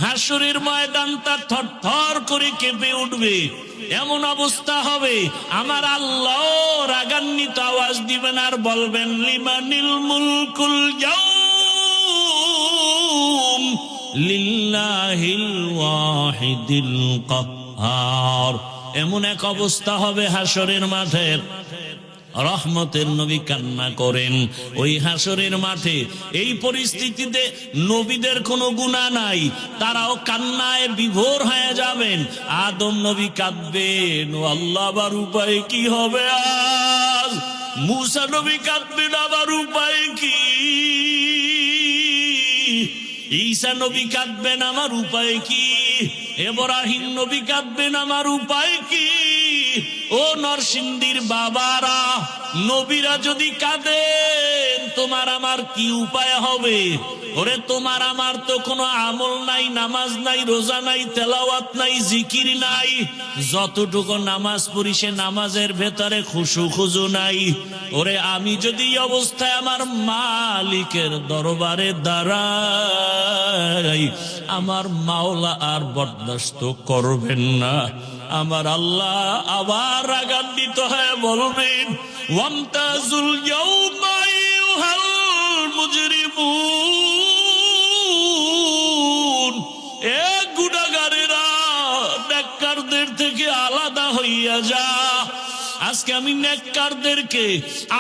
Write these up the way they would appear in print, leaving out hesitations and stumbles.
হাসরের ময়দানটা থরথর করে কেঁপে উঠবে, এমন অবস্থা হবে আমার আল্লাহ রাগান্বিত আওয়াজ দিবেন আর বলবেন লিমানিল মুলকুল ইয়াউম লিল্লাহিল ওয়াহিদিল কাহ্হার। এমন এক অবস্থা হবে হাসরের মাঠের। রহমতের নবী কান্না করেন ওই হাসরের মাঠে। এই পরিস্থিতিতে নবীদের কোনো গুনাহ নাই, তারাও কান্নায় বিভোর হয়ে যাবেন। আদম নবী কাঁদবেন, ও আল্লাহ আবার উপায় কি হবে আজ? মূসা নবী কাঁদবেন, আবার উপায় কি? ঈসা নবী কাঁদবেন, আমার উপায় কি? ইব্রাহিম নবী কাঁদবেন, আমার উপায় কি? ও নরসিংদীর বাবারা, নবীরা যদি কাঁদেন তোমার আমার কি উপায় হবে? ওরে তোমার আমার তো কোনো আমল নাই, নামাজ নাই, রোজা নাই, তেলাওয়াত নাই, জিকির নাই। যতটুকু নামাজ পড়ি সে নামাজের ভেতরে খুশু খুজু নাই। ওরে আমি যদি এই অবস্থায় আমার মালিকের দরবারে দাঁড়াই, আমার মাওলা আর বরদাস্ত করবেন না। আমার আল্লাহ আবার রাগান্বিত হয়ে বলবেন ওয়ামতাজুল ইয়াউমা আইয়ুহাল মুজরিমুন, এ গুনাহগারেরা নেককারদের থেকে আলাদা হইয়া যা। আজকে আমি নেককারদেরকে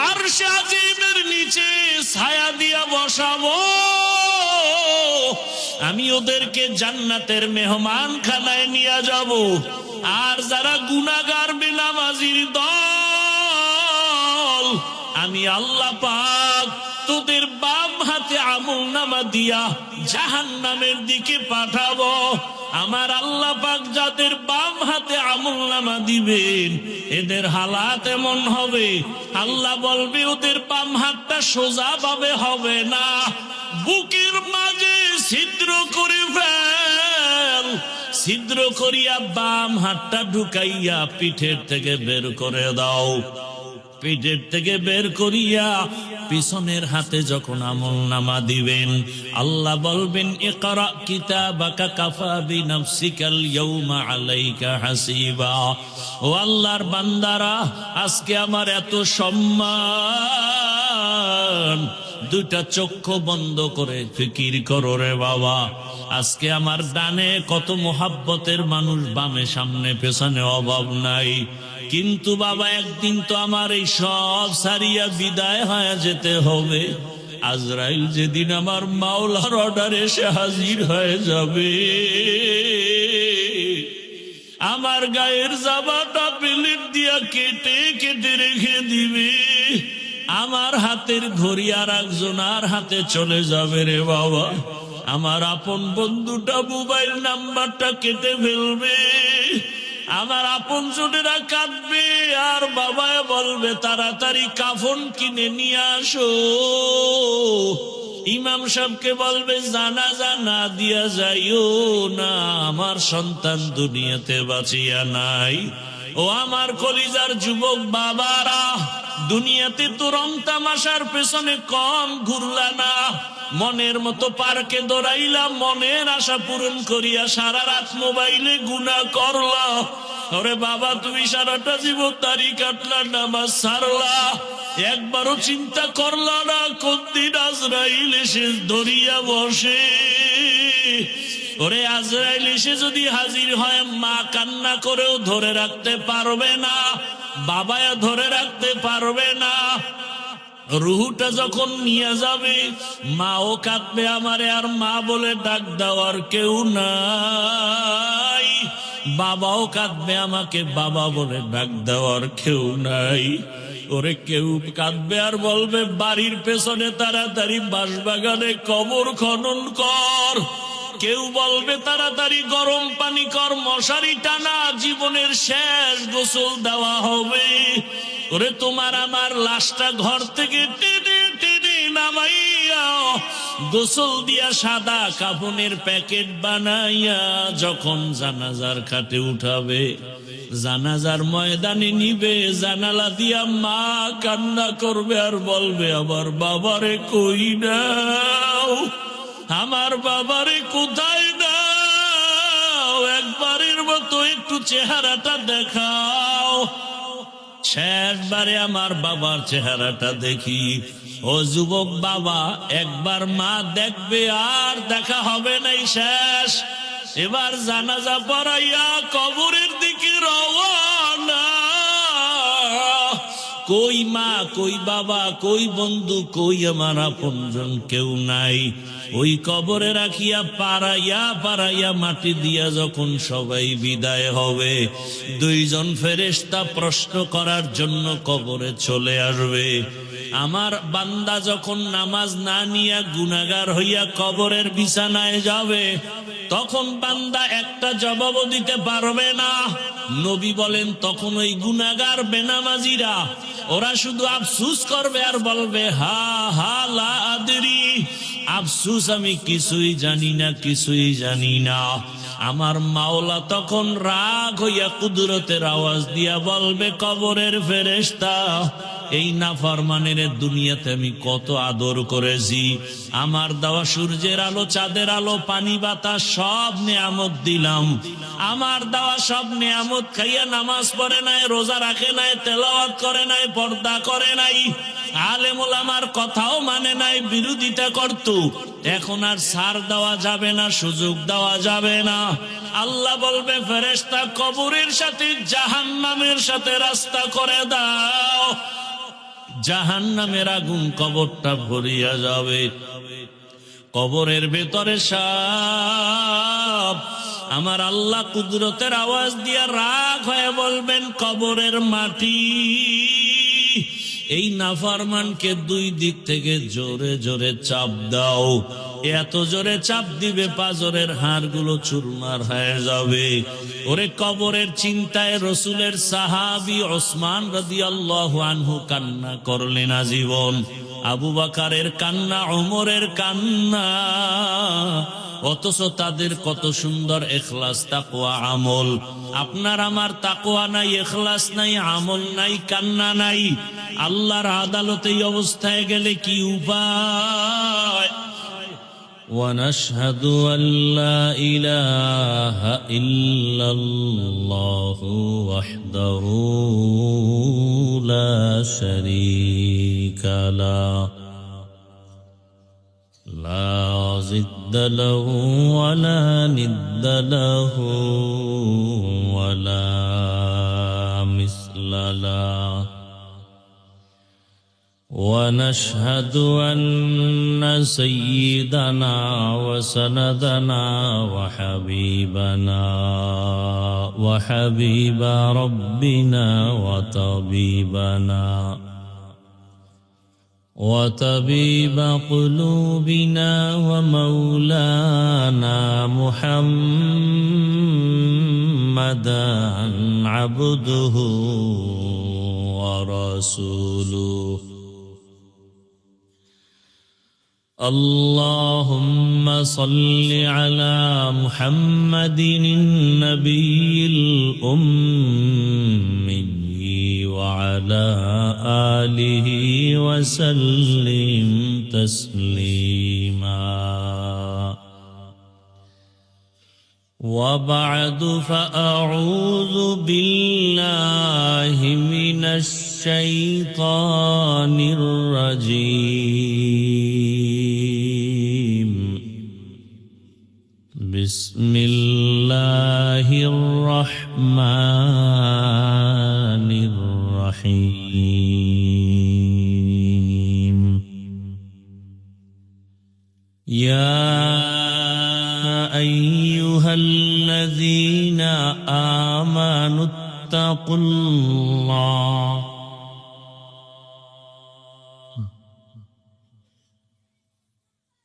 আরশে আজিমের নিচে ছায়া দিয়া বসাবো। আমি ওদেরকে জান্নাতের মেহমান খানায় নিয়ে যাব। আর যারা গুনাহগার বেনামাজির দল, আমি আল্লাহ পাক তোদের বাম হাতে আমলনামা দিয়া জাহান্নামের দিকে পাঠাবো। আমার আল্লাহ পাক যাদের বাম হাতে আমলনামা দিবেন এদের হালাত এমন হবে, আল্লাহ বলবে ওদের বাম হাতটা সোজা ভাবে হবে না, বুকের মাঝে ছিদ্র করে ফেল। ছিদ্র করিয়া বাম হাতটা ঢুকাইয়া পিঠের থেকে বের করে দাও। পিঠের থেকে বের করিয়া পিছনের হাতে যখন আমলনামা দিবেন আল্লাহ বলবেন ইকরা কিতাবাকা কাফা বিনাফসিকাল ইয়াউমা আলাইকা হাসিবা। ও আল্লাহর বান্দারা, আজকে আমার এত সম্মান, দুইটা চক্ষু বন্ধ করে ফিকির করো রে বাবা। আজকে আমার ডানে কত মোহাব্বতের মানুষ, বামে সামনে পেছনে অভাব নাই। কিন্তু বাবা একদিন তো আমার এই সব সারিয়া বিদায় হয়ে যেতে হবে। আজরাইল যেদিন আমার মাওলার অর্ডারে এসে হাজির হয়ে যাবে, আমার গায়ের জামাটা প্লেট দিয়া কেটে কেটে রেখে দিবে। আমার হাতের ঘড়ি আর একজনের হাতে চলে যাবে রে বাবা। আমার আপন বন্ধুটা মোবাইল নাম্বারটা কেটে ফেলবে। আমার আপন জনেরা কাঁদবে আর বাবা বলবে তাড়াতাড়ি কাফন কিনে নিয়ে আসো। ইমাম সাহেবকে বলবে জানাজা না দিয়া যাইও না, আমার সন্তান দুনিয়াতে বাঁচিয়া নাই। ও আমার কলিজার যুবক বাবারা, দুনিয়াতে তো রং তামাশার পেছনে কম ঘুরলা না, মনের মতো পার্কে দৌড়াইলাম, মনের আশা পূরণ করিয়া সারা রাত মোবাইলে গুনাহ করলা। ওরে বাবা, তুমি সারাটা জীবন দাড়ি কাটলা, নামাজ ছাড়লা, একবারও চিন্তা করলা না কোন দিন আজরাইল এসে ধরিয়া বসে। ওরে আজরাইল এসে যদি হাজির হয়, মা কান্না করেও ধরে রাখতে পারবে না, বাবায়া ধরে রাখতে পারবে না। রুহুটা যখন নিয়ে যাবে মাও কাঁদবে আমারে, আর মা বলে ডাক দেওয়ার কেউ নাই। বাবাও কাঁদবে আমাকে, বাবা বলে ডাক দেওয়ার কেউ নাই। ওরে কেউ কাঁদবে আর বলবে বাড়ির পেছনে তাড়াতাড়ি বাঁশবাগানে কবর খনন কর। কেউ বলবে তাড়াতাড়ি গরম পানি কর, মশারি টানা, জীবনের শেষ গোসল দেওয়া হবে। ওরে তোমার আমার লাশটা ঘর থেকে টেনে টেনে নামাইয়া গোসল দিয়া সাদা কাফনের প্যাকেট বানাইয়া যখন জানাজার খাটে উঠাবে, জানাজার ময়দানে নিবে, জানালা দিয়া মা কান্না করবে আর বলবে আমার বাবারে কই নাও, আমার বাবারে কোথায় নাও। মতো একটু চেহারাটা দেখাও। শেষবারে আমার বাবার চেহারাটা দেখি। ও যুবক বাবা, একবার মা দেখবে, আর দেখা হবে নাই, শেষ। এবার জানাজা পড়াইয়া কবরের দিকে রওয়ানা। কই মা, কই বাবা, কই বন্ধু, কই আমার আপনজন, কেউ নাই। ওই কবরে রাখিয়া পাড়াইয়া পাড়াইয়া মাটি দিয়া যখন সবাই বিদায় হবে, দুইজন ফেরেশতা প্রশ্ন করার জন্য কবরে চলে আসবে। আমার বান্দা যখন নামাজ না নিয়া গুনাহগার হইয়া কবরের বিছানায় যাবে, তখন বান্দা একটা জবাবও দিতে পারবে না। নবী বলেন, তখন ওই গুনাহগার বেনামাজিরা ওরা শুধু আফসুস করবে আর বলবে, হা হা লা আদরি, আফসুস, আমি কিছুই জানি না, কিছুই জানি না। আমার মাওলা তখন রাগ হইয়া কুদরতের আওয়াজ দিয়া বলবে, কবরের ফেরেশতা, এই নাফরমানের দুনিয়াতে আমি কত আদর করেছি। আমার দেওয়া সূর্যের আলো, চাঁদের আলো, পানি বাতাস সব নেয়ামত দিলাম। আমার দেওয়া সব নেয়ামত খাইয়া নামাজ পড়ে নাই, রোজা রাখে নাই, তেলাওয়াত করে নাই, পর্দা করে নাই, আলেম ওলামার কথাও মানে নাই, বিরোধিতা করত। এখন আর ছাড় দেওয়া যাবে না, সুযোগ দেওয়া যাবে না। আল্লাহ বলবে, ফেরেশতা, কবরের সাথে জাহান্নামের সাথে রাস্তা করে দাও। জাহান্নামের আগুন কবরটা ভরিয়া যাবে। কবরের ভেতরে সাপ। আমার আল্লাহ কুদরতের আওয়াজ দিয়া রাগ হয়ে বলবেন, কবরের মাটি, এই নাফরমানকে দুই দিক থেকে জোরে জোরে চাপ দাও। এত জোরে চাপ দিবে পাজরের হাড়গুলো চুরমার হয়ে যাবে। ওরে কবরের চিন্তায় রসুলের সাহাবী ওসমান রাদিয়াল্লাহু আনহু কান্না করলেন আজীবন। আবু বকরের কান্না, ওমরের কান্না, অথচ তাদের কত সুন্দর ইখলাস, তাকওয়া, আমল। আপনার আমার তাকওয়া নাই, ইখলাস নাই, আমল নাই, কান্না নাই। আল্লাহর আদালতে এই অবস্থায় গেলে কি উপায়? ونشهد أن لا إله إلا الله وحده لا شريك له لا ضد له ولا ند له ولا مثل له ونشهد أن سيدنا وسندنا وحبيب ربنا وطبيب قلوبنا ومولانا محمدا عبده ورسوله اللهم صل على محمد النبي الأمي وعلى آله وسلم تسليما وبعد فأعوذ بالله من الشيطان الرجيم بسم الله الرحمن الرحيم يا أيها الذين آمنوا اتقوا الله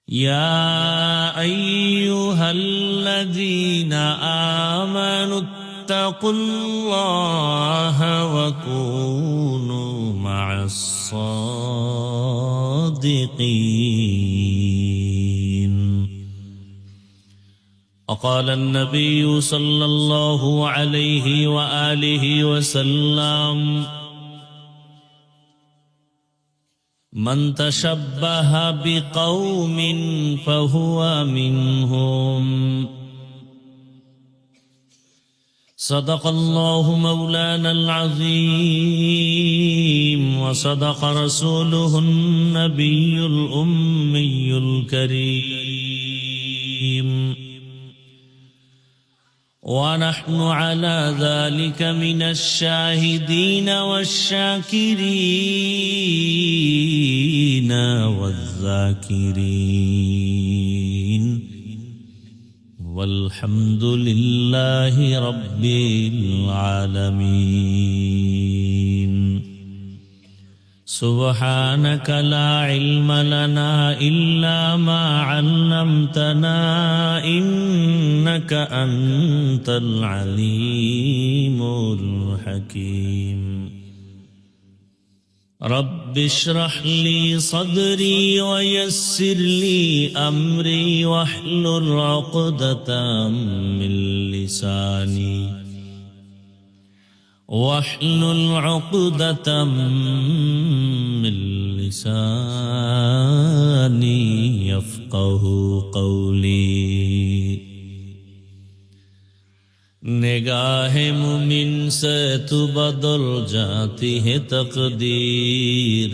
يا أيها الذين آمنوا اتقوا الله وكونوا مع الصادقين وقال النبي صلى الله عليه وآله وسلم من تشبه بقوم فهو منهم صدق الله مولانا العظيم وصدق رسوله النبي الأمي الكريم ونحن على ذلك من الشاهدين والشاكرين والذاكرين والحمد لله رب العالمين سبحانك لا علم لنا إلا ما علمتنا إنك أنت العليم الحكيم رب اشرح لي صدري ويسر لي أمري واحلل عقدة من لساني يفقه قولي निगाह मुमिन से तू बदल जाती है तकदीर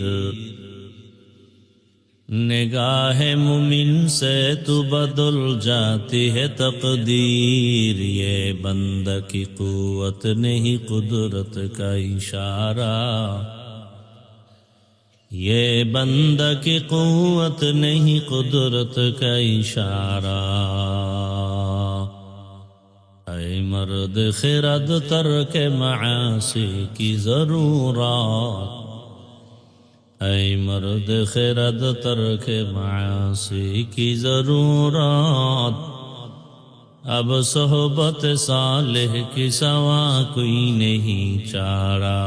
निगाह मुमिन से तू बदल जाती है तकदीर ये बंदा की कुव्वत नहीं कुदरत का इशारा ये बंदा की कुव्वत नहीं कुदरत का इशारा ऐ मर्द खिरद तर्क मासी की जरूरत ऐ मर्द खिरद तर्क मासी की जरूरत अब सोहबत सालेह की सवा कोई नहीं चारा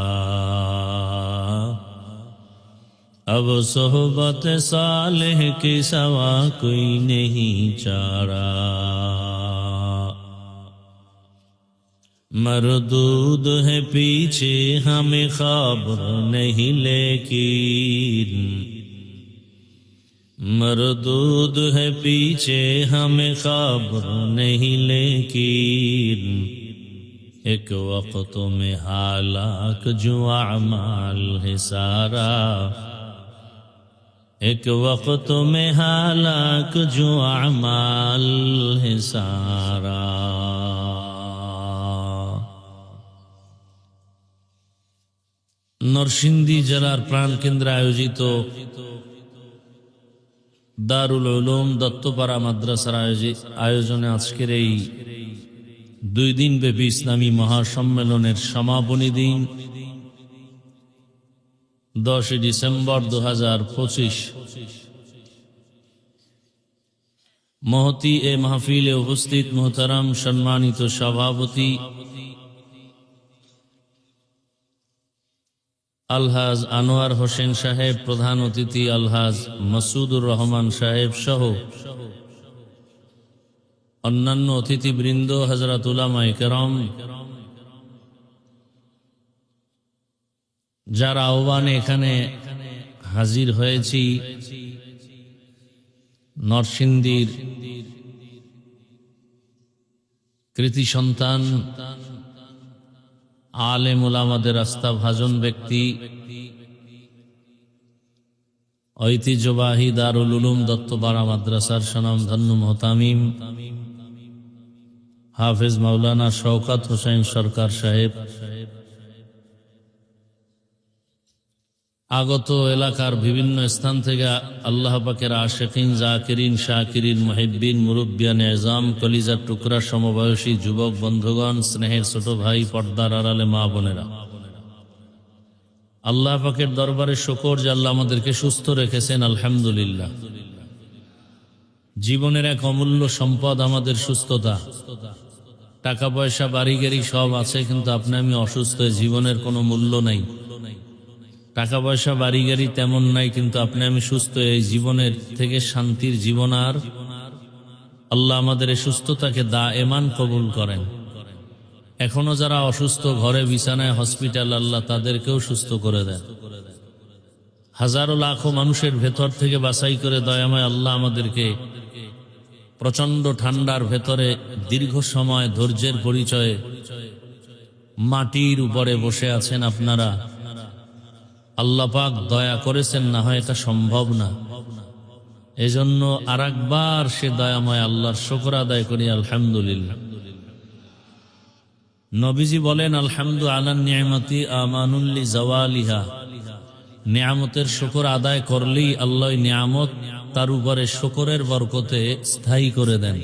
अब सोहबत सालेह की सवा कोई नहीं चारा मरदूद है पीछे हमें खबर नहीं लेकिन मरदूद है पीछे हमें खबर नहीं लेकिन एक वक्त में हालाक जो अमाल है सारा एक वक्त में हालाक जो अमाल है सारा নরসিংদী জেলার প্রাণকেন্দ্রে আয়োজিত দারুল উলুম দত্তপাড়া মাদ্রাসার আয়োজনে আজকের এই 2 দিন ব্যাপী ইসলামী মহাসম্মেলনের সমাপনী দিন 10 ডিসেম্বর 2025 মহতি এ মাহফিলে উপস্থিত মোহতারাম সম্মানিত সভাপতি আলহাজ আনোয়ার হোসেন সাহেব, প্রধান অতিথি আলহাজ মাসুদুর রহমান সাহেব সহ অন্যান্য অতিথিবৃন্দ, হযরত উলামায়ে কেরাম, যারা আহ্বানে এখানে হাজির হয়েছি, নরসিংদীর কৃতি সন্তান আলেম উলামাদের আস্থাভাজন ব্যক্তি, ঐতিহ্যবাহী দারুল উলুম দত্তপাড়া মাদ্রাসার স্বনামধন্য মুহতামিম হাফেজ মাওলানা শওকত হোসেন সরকার সাহেব, আগত এলাকার বিভিন্ন স্থান থেকে আল্লাহ পাকের আশিকিন, জাকিরিন, শাকিরিন, মুহিব্বিন, মুরব্বিয়ান এজাম, কলিজার টুকরা সমবয়সী যুবক বন্ধুগণ, স্নেহের ছোট ভাই, পর্দার আড়ালে মা বোনেরা, আল্লাহ পাকের দরবারে শুকর যে আল্লাহ আমাদেরকে সুস্থ রেখেছেন। আলহামদুলিল্লাহ। জীবনের এক অমূল্য সম্পদ আমাদের সুস্থতা। টাকা পয়সা বাড়ি গাড়ি সব আছে, কিন্তু আপনি আমি অসুস্থ, জীবনের কোনো মূল্য নাই। টাকা পয়সা বাড়ি গাড়ি তেমন নাই, কিন্তু আপনি আমি সুস্থ, এই জীবনের থেকে শান্তির জীবন আর আল্লাহ আমাদের এই সুস্থতাকে দায়েমান কবুল করেন। এখনো যারা অসুস্থ, ঘরে বিছানায়, হসপিটাল, আল্লাহ তাদেরকেও সুস্থ করে দেন। হাজারো লাখো মানুষের ভেতর থেকে বাছাই করে দয়াময় আল্লাহ আমাদেরকে প্রচন্ড ঠান্ডার ভেতরে দীর্ঘ সময় ধৈর্যের পরিচয়ে মাটির উপরে বসে আছেন আপনারা, আল্লাহ পাক দয়া করেছেন, না হয় এটা সম্ভব না। এজন্য আরেকবার সে দয়াময় আল্লাহর শুকর আদায় করি, আলহামদুলিল্লাহ। নবীজি বলেন, আলহামদু আলা নিয়ামতি আমানুল লিজাওয়ালিহা। নিয়ামতের শুকর আদায় করলেই আল্লাহ নিয়ামত তার উপরে শুকরের বরকতে স্থায়ী করে দেন।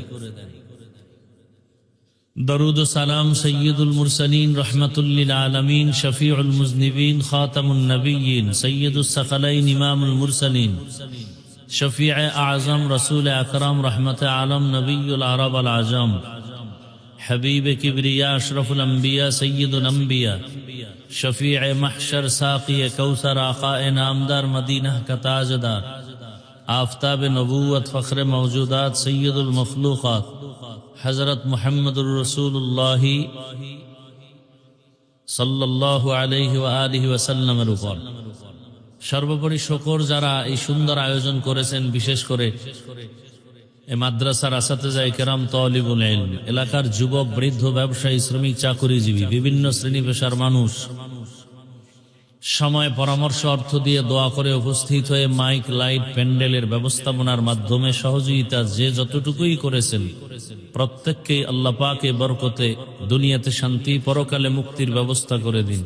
দরুদ ও সালাম সৈয়দুল মুরসালিন রহমাতুল লিল আলামিন শফিউল মুজনিবিন খাতামুন নবিয়্যিন সৈয়দুস সাকালাইন ইমামুল মুরসালিন শফিউ আযম রাসূল আকরাম রহমতে আলম নবিয়ুল আরব আল আজম حبیب کبریا اشرف الانبیاء سید الانبیاء شفیع محشر ساقی کوثر آقا نامدار مدینہ کا تاجدار آفتاب نبوت فخر موجودات سید المخلوقات حضرت محمد الرسول اللہ صلی اللہ علیہ وآلہ وسلم উপর সর্বোপরি শুকর যারা এই সুন্দর আয়োজন করেছেন, বিশেষ করে এই মাদ্রাসার আসাতেজায়ে কেরাম, তালিবুল ইলম, এলাকার যুবক, বৃদ্ধ, ব্যবসায়ী, শ্রমিক, চাকুরিজীবী, বিভিন্ন শ্রেণী পেশার মানুষ সময়, পরামর্শ, অর্থ দিয়ে দোয়া করে উপস্থিত হয়ে মাইক, লাইট, প্যান্ডেলের ব্যবস্থাপনার মাধ্যমে সহযোগিতা যে যতটুকুই করেছেন, প্রত্যেককেই আল্লাহ পাক এ বরকতে দুনিয়াতে শান্তি, পরকালে মুক্তির ব্যবস্থা করে দিন।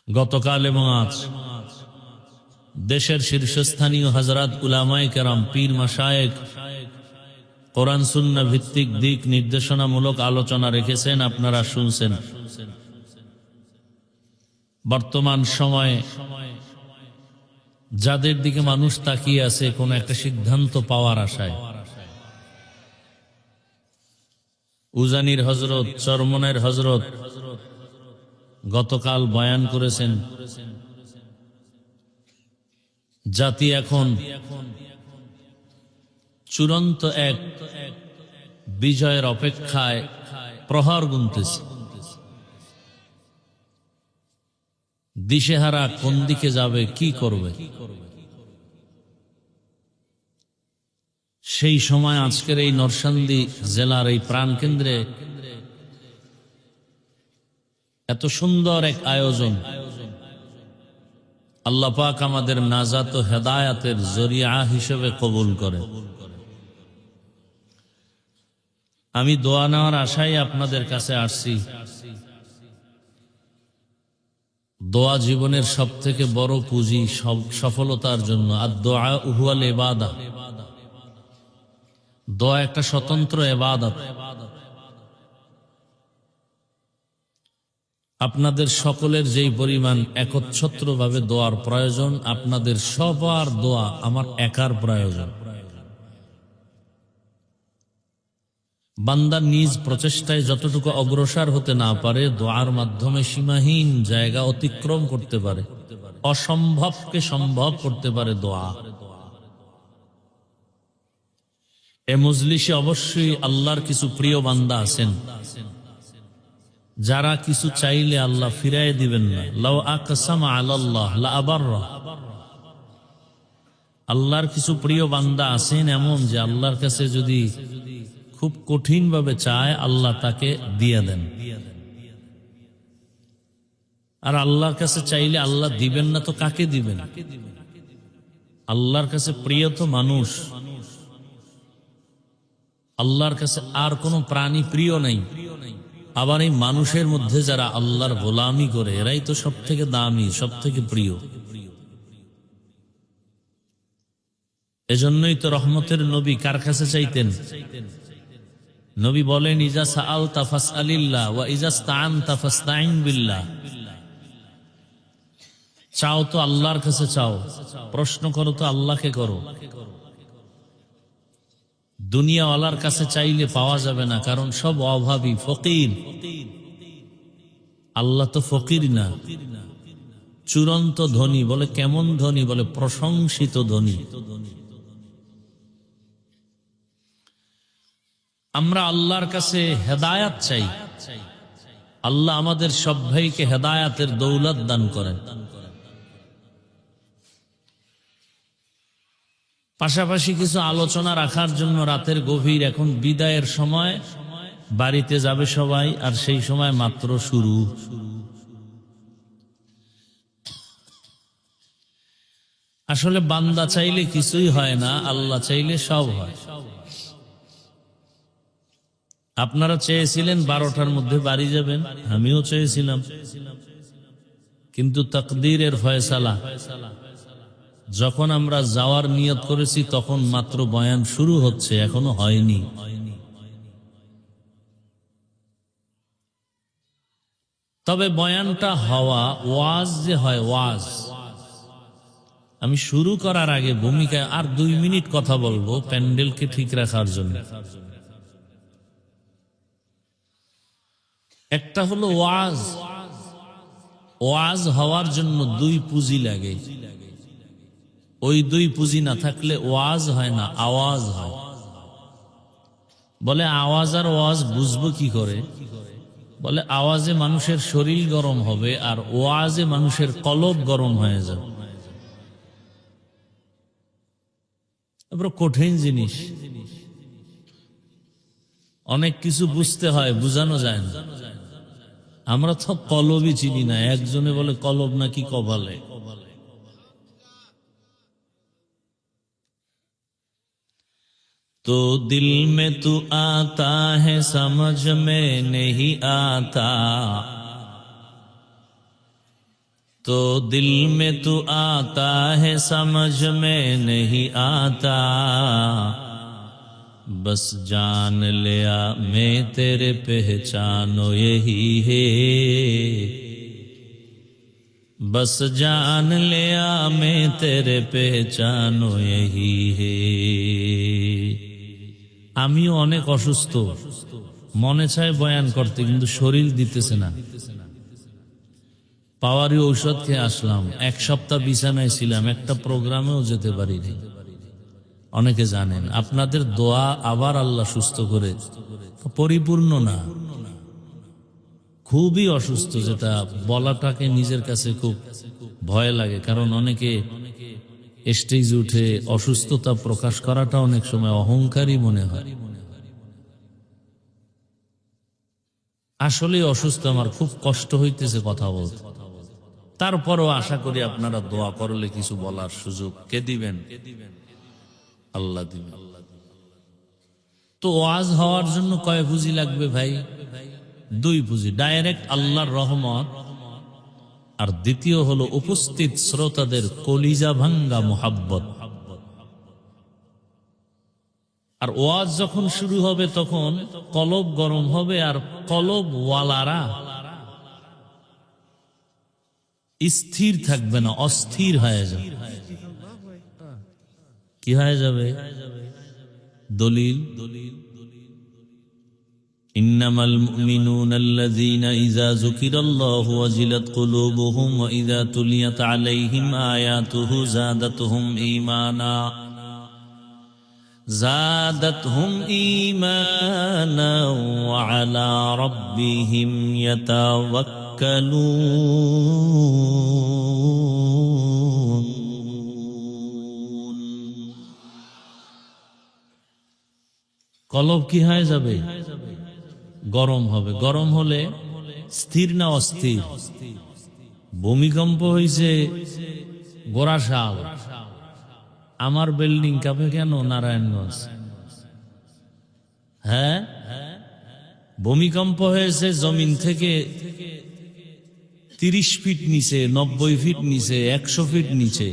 গতকাল এবং আজ দেশের শীর্ষস্থানীয় হযরত উলামায়ে কেরাম, পীর, মাশায়েখ কোরআন সুন্নাহ ভিত্তিক দিক নির্দেশনামূলক আলোচনা রেখেছেন, আপনারা শুনছেন। বর্তমান সময়ে যাদের দিকে মানুষ তাকিয়ে আছে কোন একটা সিদ্ধান্ত পাওয়ার আশায়, উজানির হযরত, চরমনের হযরত গতকাল বয়ান করেছেন, জাতি এখন চূড়ান্ত এক বিজয়ের অপেক্ষায় প্রহর গুনতেছে। দিশেহারা, কোন দিকে যাবে, কি করবে। সেই সময় আজকের এই নরসিংদী জেলার এই প্রাণকেন্দ্রে এত সুন্দর এক আয়োজন আল্লাহ পাক আমাদের নাজাত ও হেদায়াতের জরিয়া হিসেবে কবুল করে। আমি দোয়া নেওয়ার আশায় আপনাদের কাছে আসছি। দোয়া জীবনের সবথেকে বড় পুঁজি, সফলতার জন্য। আর দোয়া হুয়াল ইবাদাহ, দোয়া একটা স্বতন্ত্র ইবাদত। আপনাদের সকলের যেই পরিমাণ একচ্ছত্রভাবে দোয়ার প্রয়োজন, আপনাদের সবার দোয়া আমার একার প্রয়োজন। বান্দা নিজ প্রচেষ্টায় যতটুকু অগ্রসর হতে না পারে, দোয়ার মাধ্যমে সীমাহীন জায়গা অতিক্রম করতে পারে, অসম্ভবকে সম্ভব করতে পারে দোয়া। এ মজলিসে অবশ্যই আল্লাহর কিছু প্রিয় বান্দা আছেন যারা কিছু চাইলে আল্লাহ ফিরাই দিবেন না। লাউ আকসামা আলাল্লাহ লা আবাররা। আল্লাহর কিছু প্রিয় বান্দা আছেন এমন যে আল্লাহর কাছে যদি খুব কঠিন ভাবে চায়, আল্লাহ তাকে দিয়ে দেন। আর আল্লাহর কাছে চাইলে আল্লাহ দিবেন না তো কাকে দিবেন? আল্লাহর কাছে প্রিয় তো মানুষ, আল্লাহর কাছে আর কোনো প্রাণী প্রিয় নাই। আবার এই মানুষের মধ্যে যারা আল্লাহর গোলামি করে, এরাই তো সব থেকে দামি, সব থেকে প্রিয়। এজন্যই তো রহমতের নবী কার কাছে চাইতেন? নবী বলেন, ইজা সাআলতা ফাসআলিল্লাহ ওয়া ইজা ইসতাআনতা ফাসতাইন বিল্লাহ। চাও তো আল্লাহর কাছে চাও, প্রশ্ন করো তো আল্লাহকে করো। দুনিয়াওয়ালার কাছে চাইলে পাওয়া যাবে না, কারণ সব অভাবী, ফকির। আল্লাহ তো ফকির না, চূড়ান্ত ধনী। বলে কেমন ধনী? বলে প্রশংসিত ধনী। আমরা আল্লাহর কাছে হেদায়াত চাই। আল্লাহ আমাদের সব ভাইকে হেদায়াতের দৌলত দান করেন। পাশাপাশি কিছু আলোচনা রাখার জন্য রাতের গভীর, এখন বিদায়ের সময়, বাড়িতে যাবে সবাই, আর সেই সময় মাত্র শুরু। আসলে বান্দা চাইলে কিছুই হয় না, আল্লাহ চাইলে সব হয়। আপনারা চেয়েছিলেন 12টার মধ্যে বাড়ি যাবেন, আমিও চেয়েছিলাম, কিন্তু তাকদীরের ফয়সালা, যখন আমরা যাওয়ার নিয়ত করেছি তখন মাত্র বয়ান শুরু হচ্ছে, এখনো হয়নি। তবে বয়ানটা হওয়া, ওয়াজ যে হয়, ওয়াজ, আমি শুরু করার আগে ভূমিকায় আর 2 মিনিট কথা বলবো প্যান্ডেলকে ঠিক রাখার জন্য। একটা হলো ওয়াজ। ওয়াজ হওয়ার জন্য 2 পুঁজি লাগে। ওই 2 পুঁজি না থাকলে ওয়াজ হয় না, আওয়াজ হয়। বলে আওয়াজ আর ওয়াজ বুঝবো কি করে? বলে আওয়াজে মানুষের শরীর গরম হবে, আর ওয়াজে মানুষের কলব গরম হয়ে যাবে। বড় কঠিন জিনিস, অনেক কিছু বুঝতে হয়, বুঝানো যায় না। আমরা তো কলবই চিনি না। একজনে বলে কলব নাকি কপালে। তো দিল মে তু আতা है समझ में नहीं आता, तो दिल में तू आता है समझ में नहीं आता, बस जान लिया मैं तेरे पहचानो यही है, बस जान लिया मैं तेरे पहचानो यही है। আমিও অনেক অসুস্থ, মনে চায় বয়ান করতে, কিন্তু শরীর দিতেছে না। পাওয়ারি ঔষধ খেয়ে আসলাম, 1 সপ্তাহ বিছানায় ছিলাম, একটা প্রোগ্রামেও যেতে পারিনি। অনেকে জানেন, আপনাদের দোয়া আবার আল্লাহ সুস্থ করে, পরিপূর্ণ না, খুবই অসুস্থ, যেটা বলাটাকে নিজের কাছে খুব ভয় লাগে। কারণ অনেকে স্টেজ উঠে অসুস্থতা প্রকাশ করাটা অনেক সময় অহংকারী মনে হয়। আসলে অসুস্থ, আমার খুব কষ্ট হইতেছে কথা বলতে। তারপরও আশা করি আপনারা দোয়া করলে কিছু বলার সুযোগ কে দিবেন? আল্লাহ দিবেন। তো ওয়াজ হওয়ার জন্য কয় পুঁজি লাগবে ভাই? 2 পুঁজি। ডাইরেক্ট আল্লাহর রহমত, আর দ্বিতীয় হলো উপস্থিত শ্রোতাদের কলিজা ভাঙ্গা মুহাব্বত। আর ওয়াজ যখন শুরু হবে তখন কলব গরম হবে, আর কলব ওয়ালারা স্থির থাকবে না, অস্থির হয়ে যাবে। কি হয়ে যাবে? দলিল, ইন্নামাল মুমিনুনা আল্লাযীনা ইযা যুকিরাল্লাহু ওয়াজিলাত কুলুবুহুম ওয়া ইযা তুলিয়াত আলাইহিম আয়াতুহু যাদাতুহুম ঈমানা ওয়া আলা রাব্বিহিম ইয়াতাওয়াক্কালুন। কলব কি হয়ে যাবে? গরম হবে। গরম হলে স্থির না অস্থির? ভূমিকম্প হয়েছে গোরাশাল, আমার বিল্ডিং কাঁপে কেন নারায়ণগঞ্জ? হ্যাঁ, ভূমিকম্প হয়েছে জমিন থেকে 30 ফিট নিচে, 90 ফিট নিচে, 100 ফিট নিচে,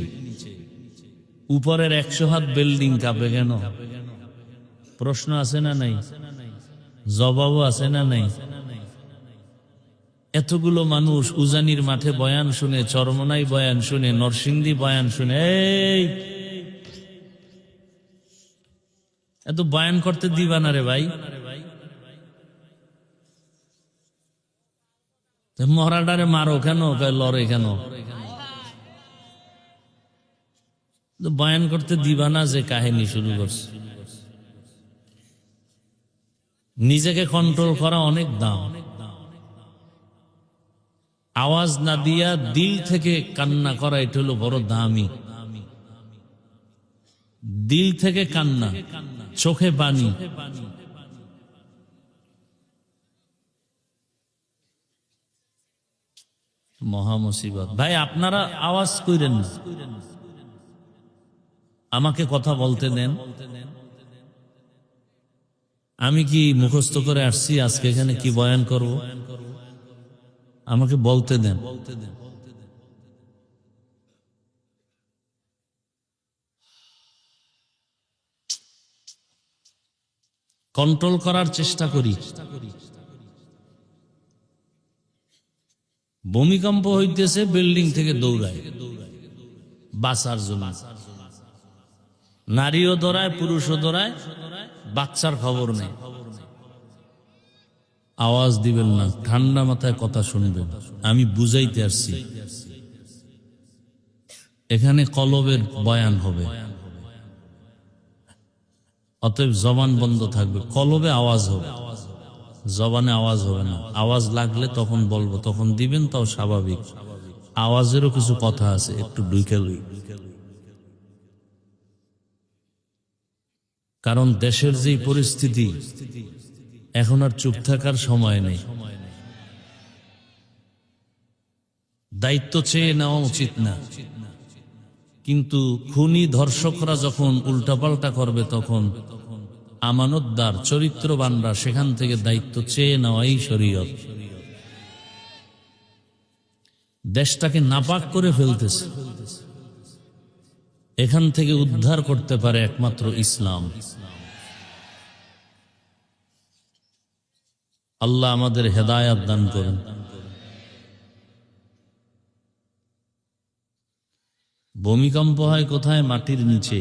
উপরের 100 হাত বিল্ডিং কাঁপে কেন? প্রশ্ন আছে না নাই? জবাবও আছে না নাই? এতগুলো মানুষ উজানির মাঠে বয়ান শুনে, চরমনাই বয়ান শুনে, নরসিংদী বয়ান শুনে, এই এত বয়ান করতে দিবা না রে ভাই। মরাডারে মারো কেন, লড়ে কেন? বয়ান করতে দিবা না যে কাহিনী শুরু করছে। নিজেকে কন্ট্রোল করা অনেক দাম। আওয়াজ না দিয়া দিল থেকে কান্না করা, এটা হলো বড় দামি। দিল থেকে কান্না, চোখে পানি, মহা মুসিবত। ভাই আপনারা আওয়াজ কইরেন না, আমাকে কথা বলতে দেন। আমি কি মুখস্থ করে আসছি আজকে এখানে কি বয়ান করব? আমাকে বলতে দেন। কন্ট্রোল করার চেষ্টা করি। ভূমিকম্প হইতেছে, বিল্ডিং থেকে দৌড়ায় বাঁচার জন্য। নারীও দৌড়ায়, পুরুষও দৌড়ায়, বাচ্চার খবর নেই। আওয়াজ দিবেন না, ঠান্ডা মাথায় কথা শুনবেন। আমি বুঝাইতে আসছি, এখানে কলবের বয়ান হবে, অতএব জবান বন্ধ থাকবে, কলবে আওয়াজ হবে, জবানে আওয়াজ হবে না। আওয়াজ লাগলে তখন বলবো, তখন দিবেন, তাও স্বাভাবিক। আওয়াজেরও কিছু কথা আছে, একটু ঢুকে লই। কারণ দেশের যে পরিস্থিতি, এখন আর চুপ থাকার সময় নেই। দায়িত্ব চেয়ে নেওয়া উচিত না, কিন্তু খুনি ধর্ষকরা যখন উল্টাপাল্টা করবে, তখন আমানতদার চরিত্রবানরা সেখান থেকে দায়িত্ব চেয়ে নেওয়াই শরীয়ত। দেশটাকে নাপাক করে ফেলতেছে, এখান থেকে উদ্ধার করতে পারে একমাত্র ইসলাম। আল্লাহ আমাদের হেদায়াত দান করেন। ভূমিকম্প হয় কোথায়? মাটির নিচে,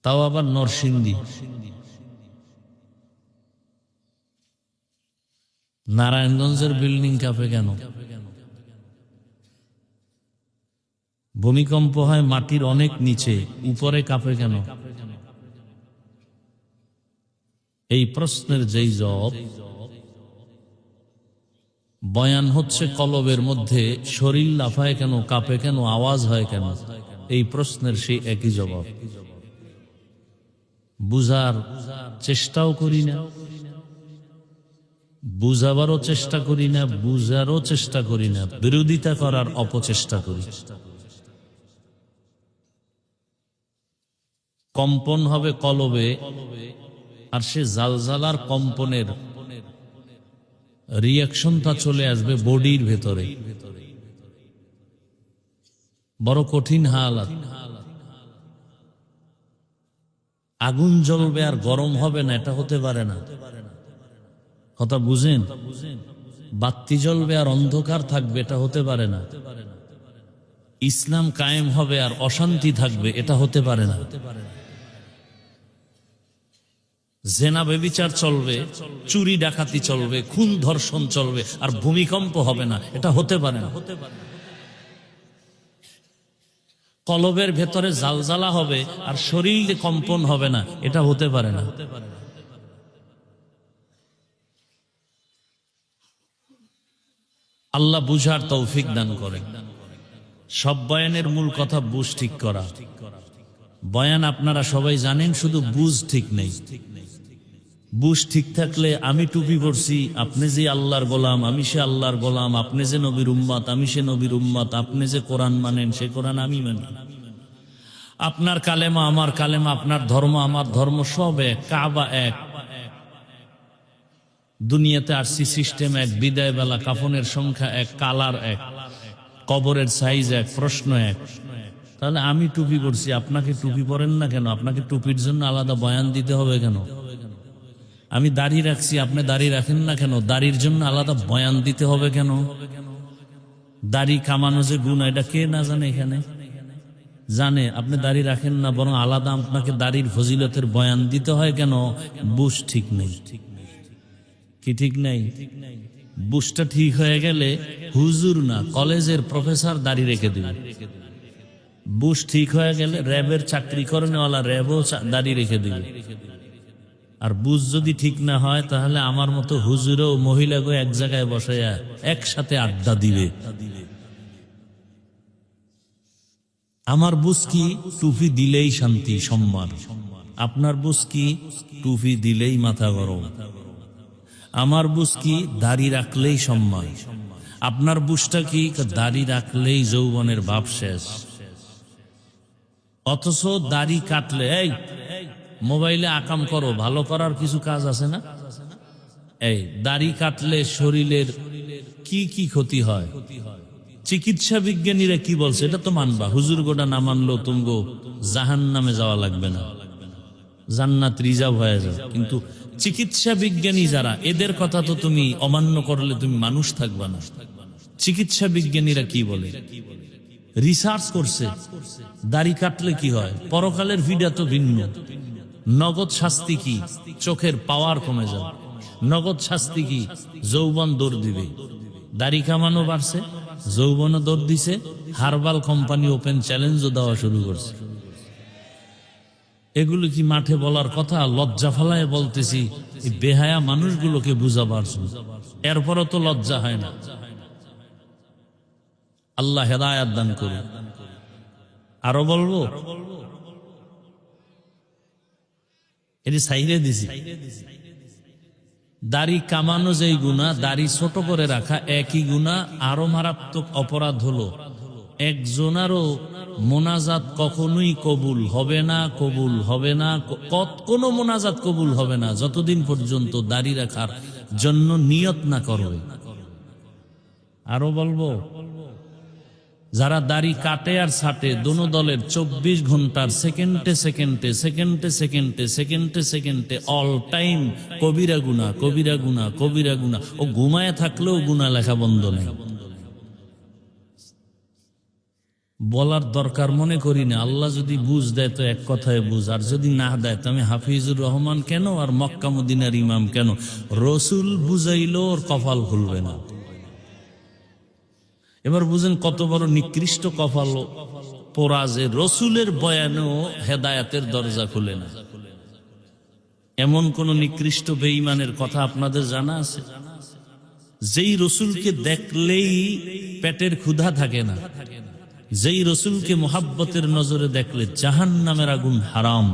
তাও আবার নরসিংদী। নারায়ণগঞ্জের বিল্ডিং কাঁপে কেন? ভূমিকম্প হয় মাটির অনেক নিচে, উপরে কাঁপে কেন? এই প্রশ্নের যেই জবাব, বয়ান হচ্ছে কলবের মধ্যে শরীর লাফায় কেন, কাঁপে কেন, আওয়াজ হয় কেন, এই প্রশ্নের সেই একই জবাব। বুঝার চেষ্টাও করি না, বুঝাবারও চেষ্টা করি না, বুঝারও চেষ্টা করি না, বিরোধিতা করার অপচেষ্টা করি। কম্পন হবে কলবে, আর সে জালজালার কম্পনের রিয়াকশনটা চলে আসবে বডির ভেতরে। বড় কঠিন হালাত। আগুন জ্বলবে আর গরম হবে না, এটা হতে পারে না। কথা বুঝেন? বাতি জ্বলবে আর অন্ধকার থাকবে, এটা হতে পারে না। ইসলাম কায়েম হবে আর অশান্তি থাকবে, এটা হতে পারে না। জেনা বেবিচার চলবে, চুরি ডাকাতি চলবে, খুন ধর্ষণ চলবে, আর ভূমিকম্প হবে না, এটা হতে পারে না। কলবের ভেতরে জালজালা হবে আর শরীরে কম্পন হবে না, এটা হতে পারে না। আল্লাহ বুঝার তৌফিক দান করেন। সব বয়ানের মূল কথা বুঝ ঠিক করা। বয়ান আপনারা সবাই জানেন, শুধু বুঝ ঠিক নেই। বুঝ ঠিক থাকলে, আমি টুপি পরছি, আপনি যে আল্লাহর গোলাম, আমি সে আল্লাহর গোলাম, আপনি যে নবীর উম্মত, আমি সে নবীর উম্মত, আপনি যে কোরআন মানেন, সে কোরআন আমি মানি, আপনার কালেমা আমার কালেমা, আপনার ধর্ম আমার ধর্ম, সব এক, কাবা এক, দুনিয়াতে আসছি সিস্টেম এক, বিদায় বেলা কাফনের সংখ্যা এক, কালার এক, কবরের সাইজ এক, প্রশ্ন এক। তাহলে আমি টুপি পরছি, আপনাকে টুপি পরেন না কেন? আপনাকে টুপির জন্য আলাদা বয়ান দিতে হবে কেন? আমি দাড়ি রাখছি, আপনি দাড়ি রাখেন না কেন? দাড়ির জন্য আলাদা বয়ান দিতে হবে কেন? দাড়ি কামানো যে গুণ, এটা কে না জানে? এখানে জানে। আপনি দাড়ি রাখেন না, বরং আলাদা আপনাকে দাড়ির ফজিলতের বয়ান দিতে হয় কেন? বুঝ ঠিক নেই। কি ঠিক নেই? বুঝটা ঠিক হয়ে গেলে হুজুর না, কলেজের প্রফেসর দাড়ি রেখে দিবে। বুঝ ঠিক হয়ে গেলে র্যাবের চাকরি করেনওয়ালা র্যাবও দাড়ি রেখে দিবে। আর বুঝ যদি ঠিক না হয়, তাহলে আমার মতো হুজুরও মহিলাকে এক জায়গায় বসাইয়া একসাথে আড্ডা দিবে। আমার বুঝ কি? টুপি দিলেই শান্তি সম্মান। আপনার বুঝ কি? টুপি দিলেই মাথা গরম। আমার বুঝ কি দাড়ি রাখলেই সম্মান, আপনার বুঝটা কি দাড়ি রাখলেই যৌবনের ভাব শেষ। অথচ দাড়ি কাটলে এই মোবাইলে আকাম করো, ভালো করার কিছু কাজ আছে না? এই দাড়ি কাটলে শরীরের কি কি ক্ষতি হয়, চিকিৎসা বিজ্ঞানীরা কি বলছে এটা তো মানবা। হুজুর গোটা না মানলেও তুমগো জাহান্নামে যাওয়া লাগবে না, জান্নাত রিজার্ভ হয়ে যাবে। কিন্তু চিকিৎসা বিজ্ঞানী যারা, এদের কথা তো তুমি অমান্য করলে তুমি মানুষ থাকবা না। চিকিৎসা বিজ্ঞানীরা কি বলে, রিসার্চ করছে দাড়ি কাটলে কি হয়। পরকালের ভিডা তো ভিন্ন। নগদ শাস্তি কি, চোখের পাওয়ার কমে যাবে। নগদ শাস্তি কি, যৌবন দৌড় দিবে। দাড়ি কামানো বাড়ছে, যৌবনও দৌড় দিছে। হার্বাল কোম্পানি ওপেন চ্যালেঞ্জও দেওয়া শুরু করছে। এগুলো কি মাঠে বলার কথা? লজ্জা ফেলায় বলতেছি, এই বেহায়া মানুষগুলোকে বুঝাবার জন্য। এরপরও তো লজ্জা হয় না। আল্লাহ হেদায়াত দান করুন। আরো বলবো, এটি সাইরে দিছি। দাড়ি কামানো যেই গুনাহ, দাড়ি ছোট করে রাখা একই গুনাহ। আরো মারাত্মক অপরাধ হলো একজনারও মোনাজাত কখনোই কবুল হবে না, কবুল হবে না, কোনো মোনাজাত কবুল হবে না যতদিন পর্যন্ত দাড়ি রাখার জন্য নিয়ত না করবে। আরো বলবো, যারা দাড়ি কাটে আর ছাটে দোনো দলের 24 ঘন্টার সেকেন্ডে সেকেন্ডে সেকেন্ডে সেকেন্ডে সেকেন্ডে সেকেন্ডে অল টাইম কবিরা গুনাহ, কবিরা গুনাহ, কবিরা গুনাহ। ও ঘুমায় থাকলেও গুনাহ লেখা বন্ধ নেই। বলার দরকার মনে করি না। আল্লাহ যদি বুঝ দেয় তো এক কথায় বুঝ, আর যদি না দেয় তো আমি হাফিজুর রহমান কেন আর মক্কা মদিনার ইমাম কেন? রসুল বুঝাইলো ওর কপাল খুলবে না। এবার বুঝেন কত বড় নিকৃষ্ট কপাল পোড়া যে রসুলের বয়ানেও হেদায়াতের দরজা খুলে না। এমন কোন নিকৃষ্ট বেঈমানের কথা আপনাদের জানা আছে? যেই রসুলকে দেখলেই পেটের ক্ষুধা থাকে না, যেই রসুলকে মোহাব্বতের নজরে দেখলে জাহান্নামের আগুন হারাম,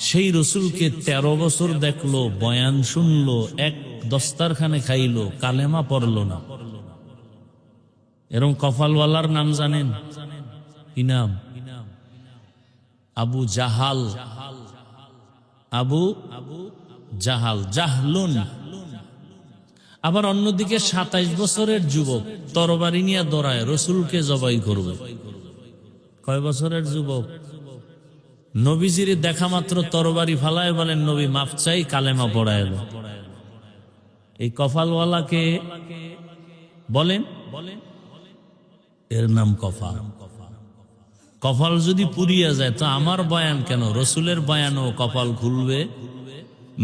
সেই রসুলকে 13 বছর দেখলো, বয়ান শুনলো, এক দস্তারখানে খাইলো, কালেমা পড়লো না। এরকম কপালওয়ালার নাম জানেন কি নাম? আবু জাহাল। আবু জাহাল, জাহলুন। আবার অন্যদিকে 27 বছরের যুবক তরবারি নিয়ে দৌড়ায় রসুলকে জবাই করবে। কয় বছরের যুবক? নবীজির দেখা মাত্র তরবারি ফালায় বলেন নবী মাফ চাই, কালেমা পড়ায়। এই কপালওয়ালাকে বলেন, এর নাম কপাল। কপাল যদি পুড়িয়া যায় তো আমার বয়ান কেন, রসুলের বয়ানও কপাল খুলবে।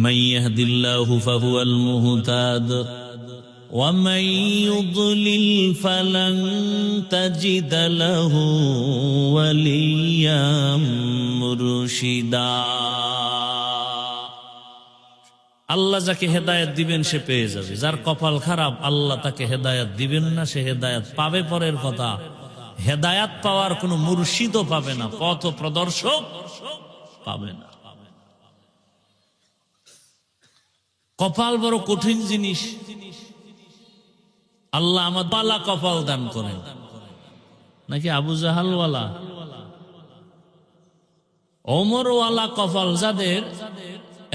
মাইয়াহদিল্লাহু ফাহুয়াল মুহতাদ ওয়া মান ইউদ্লিল ফালান তাজিদ লাহু ওয়ালিয়াম মুরশিদা। আল্লাহ যাকে হেদায়েত দিবেন সে পেয়ে যাবে। যার কপাল খারাপ আল্লাহ তাকে হেদায়েত দিবেন না, সে হেদায়েত পাবে পরের কথা। হেদায়েত পাওয়ার কোনো মুর্শিদও পাবে না, পথ প্রদর্শক পাবে না। কপাল বড় কঠিন জিনিস। আল্লাহ আমার বালা কপাল দান করেন, নাকি আবু জাহাল ওয়ালা ওমর ওয়ালা কপাল যাদের,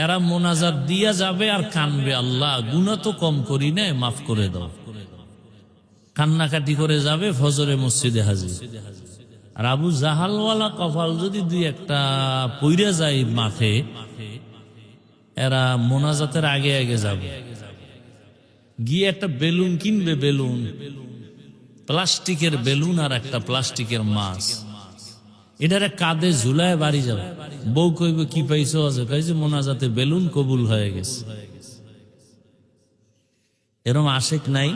এরা মোনাজাত দিয়া যাবে আর কানবে, আল্লাহ গুনাহ তো কম করি না, মাফ করে দাও। কান্নাকাটি করে যাবে, ফজরে মসজিদে হাজির। আর আবু জাহালওয়ালা কপাল যদি দুই একটা পইরা যায় মাঠে, এরা মোনাজাতের আগে আগে যাবে, গিয়ে একটা বেলুন কিনবে, বেলুন, প্লাস্টিকের বেলুন আর একটা প্লাস্টিকের মাছ, এটারে কাঁধে ঝুলায় বাড়ি যাবে। বউ কইব কি পাইছো? আছে কইছে মোনাজাতে বেলুন কবুল হয়ে গেছে। এরকম আশেক নাই?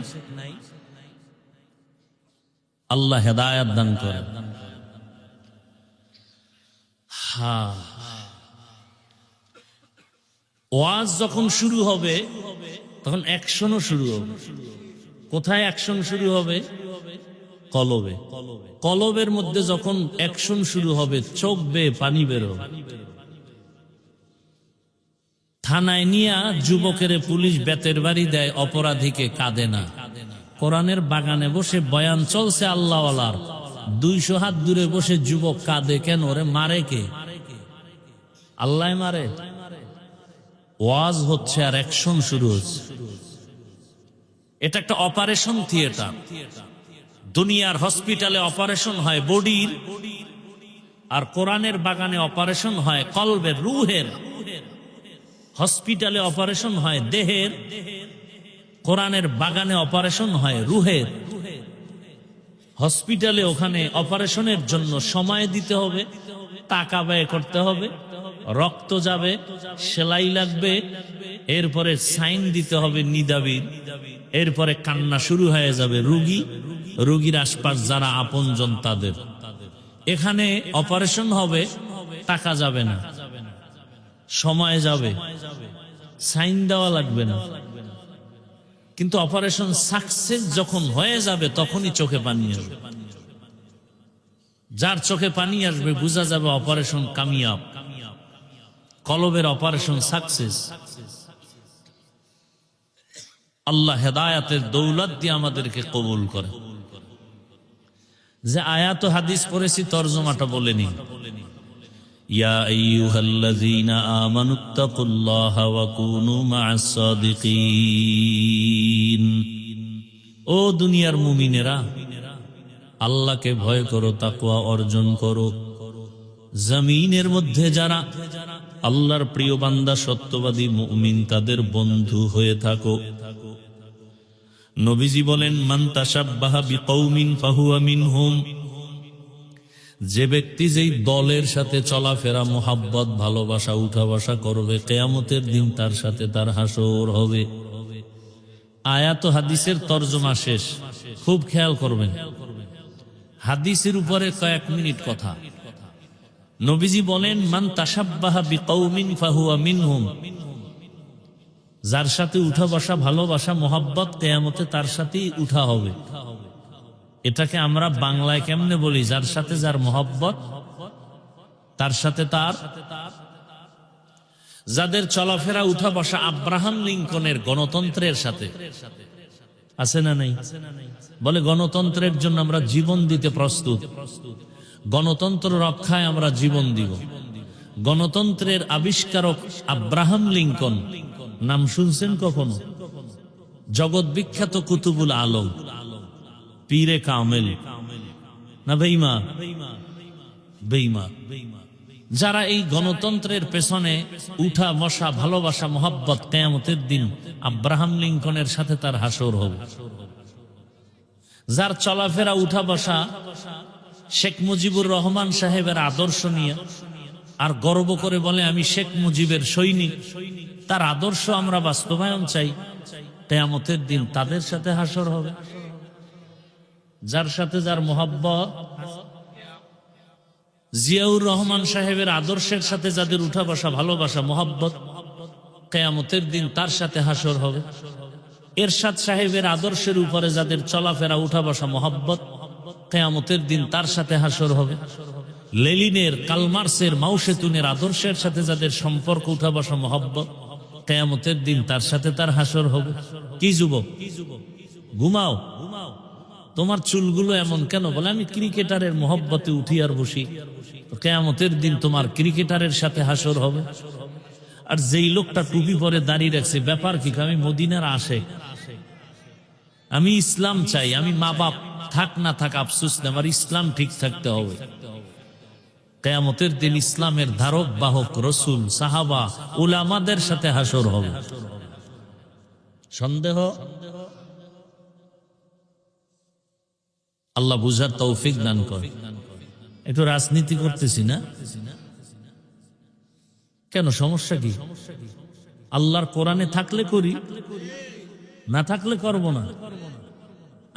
আল্লাহ হেদায়াত দান করে। হ্যাঁ, ওয়াজ যখন শুরু হবে তখন অ্যাকশনও শুরু হবে। কোথায় অ্যাকশন শুরু হবে? কলবে। কলবের মধ্যে যখন অ্যাকশন শুরু হবে, চোখ বেয়ে পানি বেরো, থানায় নিয়া যুবকের পুলিশ বেতের বাড়ি দেয়, অপরাধীকে কাঁদে না। কোরআনের বাগানে বসে বয়ান চলছে আল্লাহওয়ালার, 200 হাত দূরে বসে যুবক কাঁদে কেন? ওরে মারে কে? আল্লাহ মারে? ওয়াজ হচ্ছে আর অ্যাকশন শুরু হচ্ছে। এটা একটা অপারেশন থিয়েটার। দুনিয়ার হসপিটালে অপারেশন হয় বডির, আর কোরআনের বাগানে অপারেশন হয় কলবের, রুহের। হসপিটালে অপারেশন হয় দেহের, কোরআনের বাগানে অপারেশন হয় রুহের। হসপিটালে ওখানে অপারেশনের জন্য সময় দিতে হবে, টাকা ব্যয় করতে হবে, রক্ত যাবে, সেলাই লাগবে, এরপরে সাইন দিতে হবে নিদাবির, এরপরে কান্না শুরু হয়ে যাবে রোগীর আশপাশ যারা আপনজন তাদের। এখানে অপারেশন হবে, টাকা যাবে না, সময় যাবে, সাইন দেওয়া লাগবে না, কিন্তু অপারেশন সাকসেস যখন হয়ে যাবে তখনই চোখে পানি আসবে। যার চোখে পানি আসবে বোঝা যাবে অপারেশন কামিয়াব, কলবের অপারেশন সাকসেস। আল্লাহ হেদায়াতের দৌলত দিয়ে আমাদেরকে কবুল করে। যে আয়াত ও হাদিস পড়েছি তরজমাটা বলে নিন। ইয়া আইয়ুহাল্লাযীনা আমানুত্তাকুল্লাহা ওয়া কুনু মা'আস সাদিকিন। ও দুনিয়ার মুমিনেরা, আল্লাহকে ভয় করো, তাকওয়া অর্জন করো। জমিনের মধ্যে যারা আল্লাহর প্রিয় বান্দা সত্যবাদী মুমিন তাদের বন্ধু হয়ে থাকো। নবীজি বলেন, মান তাশাব্বাহা বিকৌমিন ফাহুয়া মিনহুম। যে ব্যক্তি যেই দলের সাথে চলাফেরা, মোহাব্বত, ভালোবাসা, উঠা বসা করবে, কিয়ামতের দিন তার সাথে তার হাসর হবে। আয়াত ও হাদিসের তরজমা শেষ, খুব খেয়াল করবেন। হাদিসের উপরে কয়েক মিনিট কথা। নবীজি বলেন, মান তাশাব্বাহা বিকৌমিন ফাহুয়া মিনহুম। যার সাথে উঠা বসা, ভালোবাসা, মোহাব্বত, কিয়ামতে তার সাথেই উঠা হবে। এটাকে আমরা বাংলায় কেমনে বলি? যার সাথে যার মোহাব্বত তার সাথে তার। যাদের চলাফেরা, উঠা বসা আব্রাহাম লিঙ্কনের গণতন্ত্রের সাথে আছে না নাই? বলে গণতন্ত্রের জন্য আমরা জীবন দিতে প্রস্তুত, গণতন্ত্র রক্ষায় আমরা জীবন দিব। গণতন্ত্রের আবিষ্কারক আব্রাহাম লিঙ্কন, নাম শুনছেন কখনো? জগৎ বিখ্যাত কুতুবুল আলম, পীরে কামেল না বেঈমান? বেঈমান। যারা এই গণতন্ত্রের পেছনে উঠা বসা, ভালোবাসা, মোহাব্বত, কিয়ামতের দিন আব্রাহাম লিঙ্কনের সাথে তার হাসর হবে। যার চলাফেরা, উঠা বসা শেখ মুজিবুর রহমান সাহেবের আদর্শ নিয়ে, আর গর্ব করে বলে আমি শেখ মুজিবের সৈনিক, তার আদর্শ আমরা বাস্তবায়ন চাই, কিয়ামতের দিন তাদের সাথে হাসর হবে। যার সাথে যার মোহাব্বত, জিয়াউর রহমান সাহেবের আদর্শের সাথে যাদের উঠা বসা, ভালোবাসা, মোহাব্বত, কিয়ামতের দিন তার সাথে হাসর হবে। এরশাদ সাহেবের আদর্শের উপরে যাদের চলাফেরা, উঠা বসা, মোহাব্বত, কিয়ামতের দিন তার সাথে হাসর হবে। লেনিনের, কালমার্সের, মাওসেতুনের আদর্শের সাথে যাদের সম্পর্ক, উঠা বসা, মোহাব্বত, কিয়ামতের দিন তার সাথে তার হাসর হবে। কি যুবক, ঘুমাও, তোমার চুলগুলো এমন কেন? বলে আমি ক্রিকেটারের মোহব্বতে উঠি আর বসি। কিয়ামতের দিন তোমার ক্রিকেটারের সাথে হাসর হবে। আর যেই লোকটা টুপি পরে দাঁড়িয়ে রাখছে, ব্যাপার কি? আমি মদিনার আশেক, আমি ইসলাম চাই, আমি মা বাপ থাক না থাক আফসোস না, আমার ইসলাম ঠিক থাকতে হবে। কিয়ামতের দিন ইসলামের ধারক বাহক রসুল, সাহাবা, উলামাদের সাথে হাসর হবে। সন্দেহ? আল্লাহ বুঝার তৌফিক দান করে। একটু রাজনীতি করতেছি না কেন? সমস্যা কি? আল্লাহর কোরআনে থাকলে করি, না থাকলে করব না।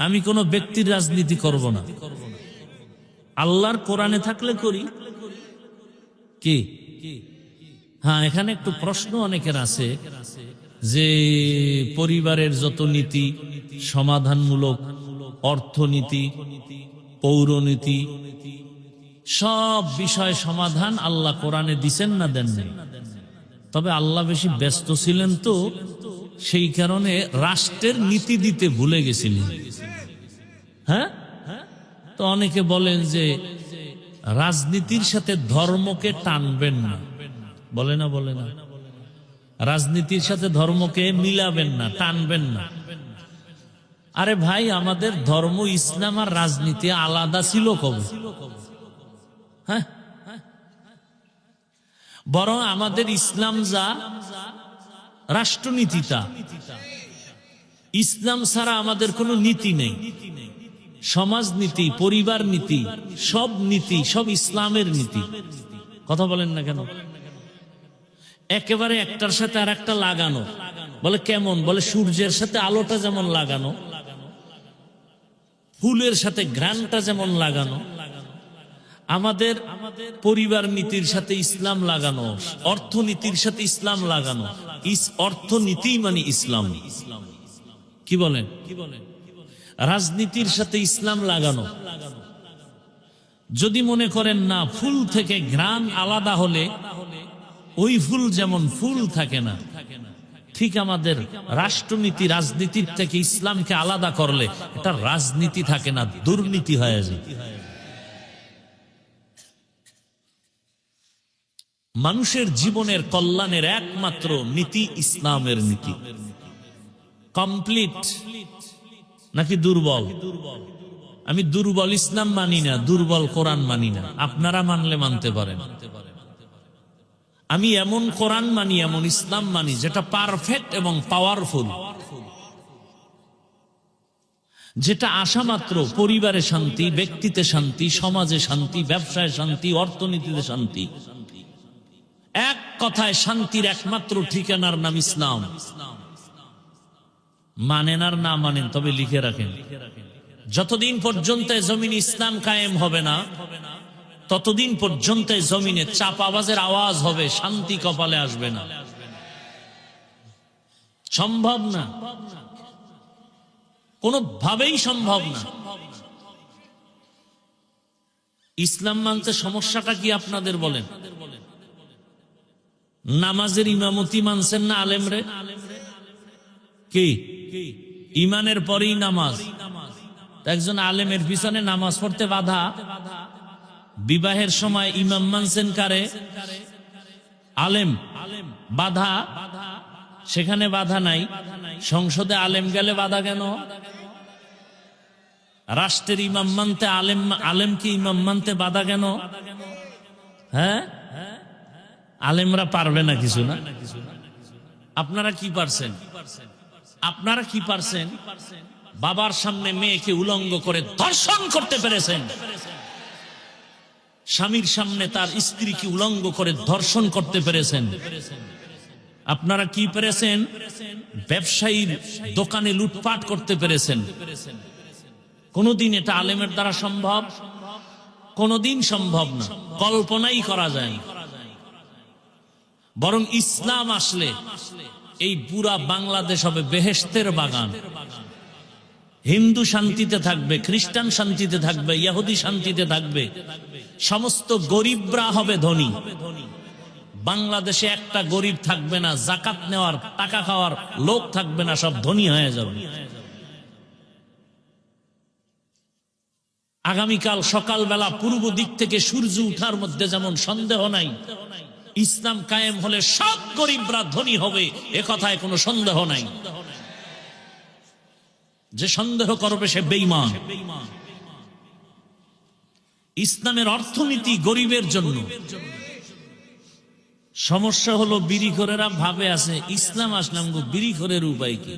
আমি কোন ব্যক্তির রাজনীতি করব না। আল্লাহর কোরআনে থাকলে করি। কি? হ্যাঁ, এখানে একটু প্রশ্ন অনেকের আছে যে পরিবারের যত নীতি, সমাধানমূলক, অর্থনীতি, পৌরনীতি, সব বিষয় সমাধান আল্লাহ কোরআনে দিছেন না দেন নাই? তবে আল্লাহ বেশি ব্যস্ত ছিলেন তো, সেই কারণে রাষ্ট্রের নীতি দিতে ভুলে গেছিলেন। হ্যাঁ, তো অনেকে বলেন যে রাজনীতির সাথে ধর্মকে টানবেন না, বলে না, বলে না, রাজনীতির সাথে ধর্মকে মিলাবেন না, টানবেন না। আরে ভাই, আমাদের ধর্ম ইসলাম আর রাজনীতি আলাদা ছিল কবে? হ্যাঁ, বরং আমাদের ইসলাম যা, রাষ্ট্রনীতিটা, ইসলাম ছাড়া আমাদের কোনো নীতি নেই। সমাজনীতি, পরিবার নীতি, সব নীতি, সব ইসলামের নীতি। কথা বলেন না কেন? একেবারে একটার সাথে আর একটা লাগানো। বলে কেমন? বলে সূর্যের সাথে আলোটা যেমন লাগানো, ফুলের সাথে ঘ্রাণটা যেমন লাগানো, আমাদের পরিবার নীতির সাথে ইসলাম লাগানো, অর্থনীতির সাথে ইসলাম লাগানো। অর্থনীতি মানে ইসলাম। কি বলেন? রাজনীতির সাথে ইসলাম লাগানো। যদি মনে করেন না ফুল থেকে ঘ্রাণ আলাদা হলে ওই ফুল যেমন ফুল থাকে না, ঠিক আমাদের রাষ্ট্রনীতি রাজনীতির থেকে ইসলামকে আলাদা করলে এটা রাজনীতি থাকে না, দুর্নীতি হয়ে যায়। মানুষের জীবনের কল্যাণের একমাত্র নীতি ইসলামের নীতি। কমপ্লিট নাকি দুর্বল? আমি দুর্বল ইসলাম মানি না, দুর্বল কোরআন মানি না। আপনারা মানলে মানতে পারেন। আমি এমন কোরআন মানি, এমন ইসলাম মানি যেটা পারফেক্ট এবং পাওয়ারফুল, যেটা আসা মাত্র পরিবারে শান্তি, ব্যক্তিতে শান্তি, সমাজে শান্তি, ব্যবসায় শান্তি, অর্থনীতিতে শান্তি। এক কথায় শান্তির একমাত্র ঠিকানার নাম ইসলাম। মানেন আর না মানেন, তবে লিখে রাখেন, যতদিন পর্যন্ত জমিন ইসলাম কায়েম হবে না, ততদিন পর্যন্ত জমিনে চাপাবাজের আওয়াজ হবে, শান্তি কপালে আসবে না। সম্ভব না, কোনোভাবেই সম্ভব না। ইসলাম মানতে সমস্যাটা কি আপনাদের বলেন? নামাজের ইমামতি মানছেন না আলেমরে? কি ইমানের পরেই নামাজ? একজন আলেমের পিছনে নামাজ পড়তে বাধা। বিবাহের সময় ইমাম মানছেন কারে? আলেম। বাধা সেখানে বাধা নাই, সংসদে আলেম গেলে বাধা কেন? রাষ্ট্রের ইমাম মানতে আলেমকে ইমাম মানতে বাধা কেন? হ্যাঁ, আলেমরা পারবে না কিছু না? আপনারা কি পারছেন? আপনারা কি পারছেন? বাবার সামনে মেয়েকে উলঙ্গ করে ধর্ষণ করতে পেরেছেন। স্বামীর সামনে তার স্ত্রীকে উলঙ্গ করে ধর্ষণ করতে পেরেছেন। আপনারা কি পেরেছেন? ব্যবসায়ীর দোকানে লুটপাট করতে পেরেছেন। কোনদিন এটা আলেমের দ্বারা সম্ভব? কোনদিন সম্ভব না, কল্পনাই করা যায় না। বরং ইসলাম আসলে এই পুরা বাংলাদেশ হবে বেহেশতের বাগান। হিন্দু শান্তিতে থাকবে, খ্রিস্টান শান্তিতে থাকবে, ইহুদি শান্তিতে থাকবে, সমস্ত গরিবরা হবে ধনী। বাংলাদেশে একটা গরিব থাকবে না, জাকাত নেওয়ার টাকা খাওয়ার লোক থাকবে না, সব ধনী হয়ে যাবে। আগামীকাল সকালবেলা পূর্ব দিক থেকে সূর্য উঠার মধ্যে যেমন সন্দেহ নাই, ইসলাম কায়েম হলে সব গরিবরা ধনী হবে, এ কথায় কোনো সন্দেহ নাই। যে সন্দেহ করবে সে বেঈমান। ইসলামের অর্থনীতি গরিবের জন্য। সমস্যা হলো বিড়িখোরেরা ভাবে আছে ইসলাম আসলাম গো, বিড়িখোরের উপায় কি?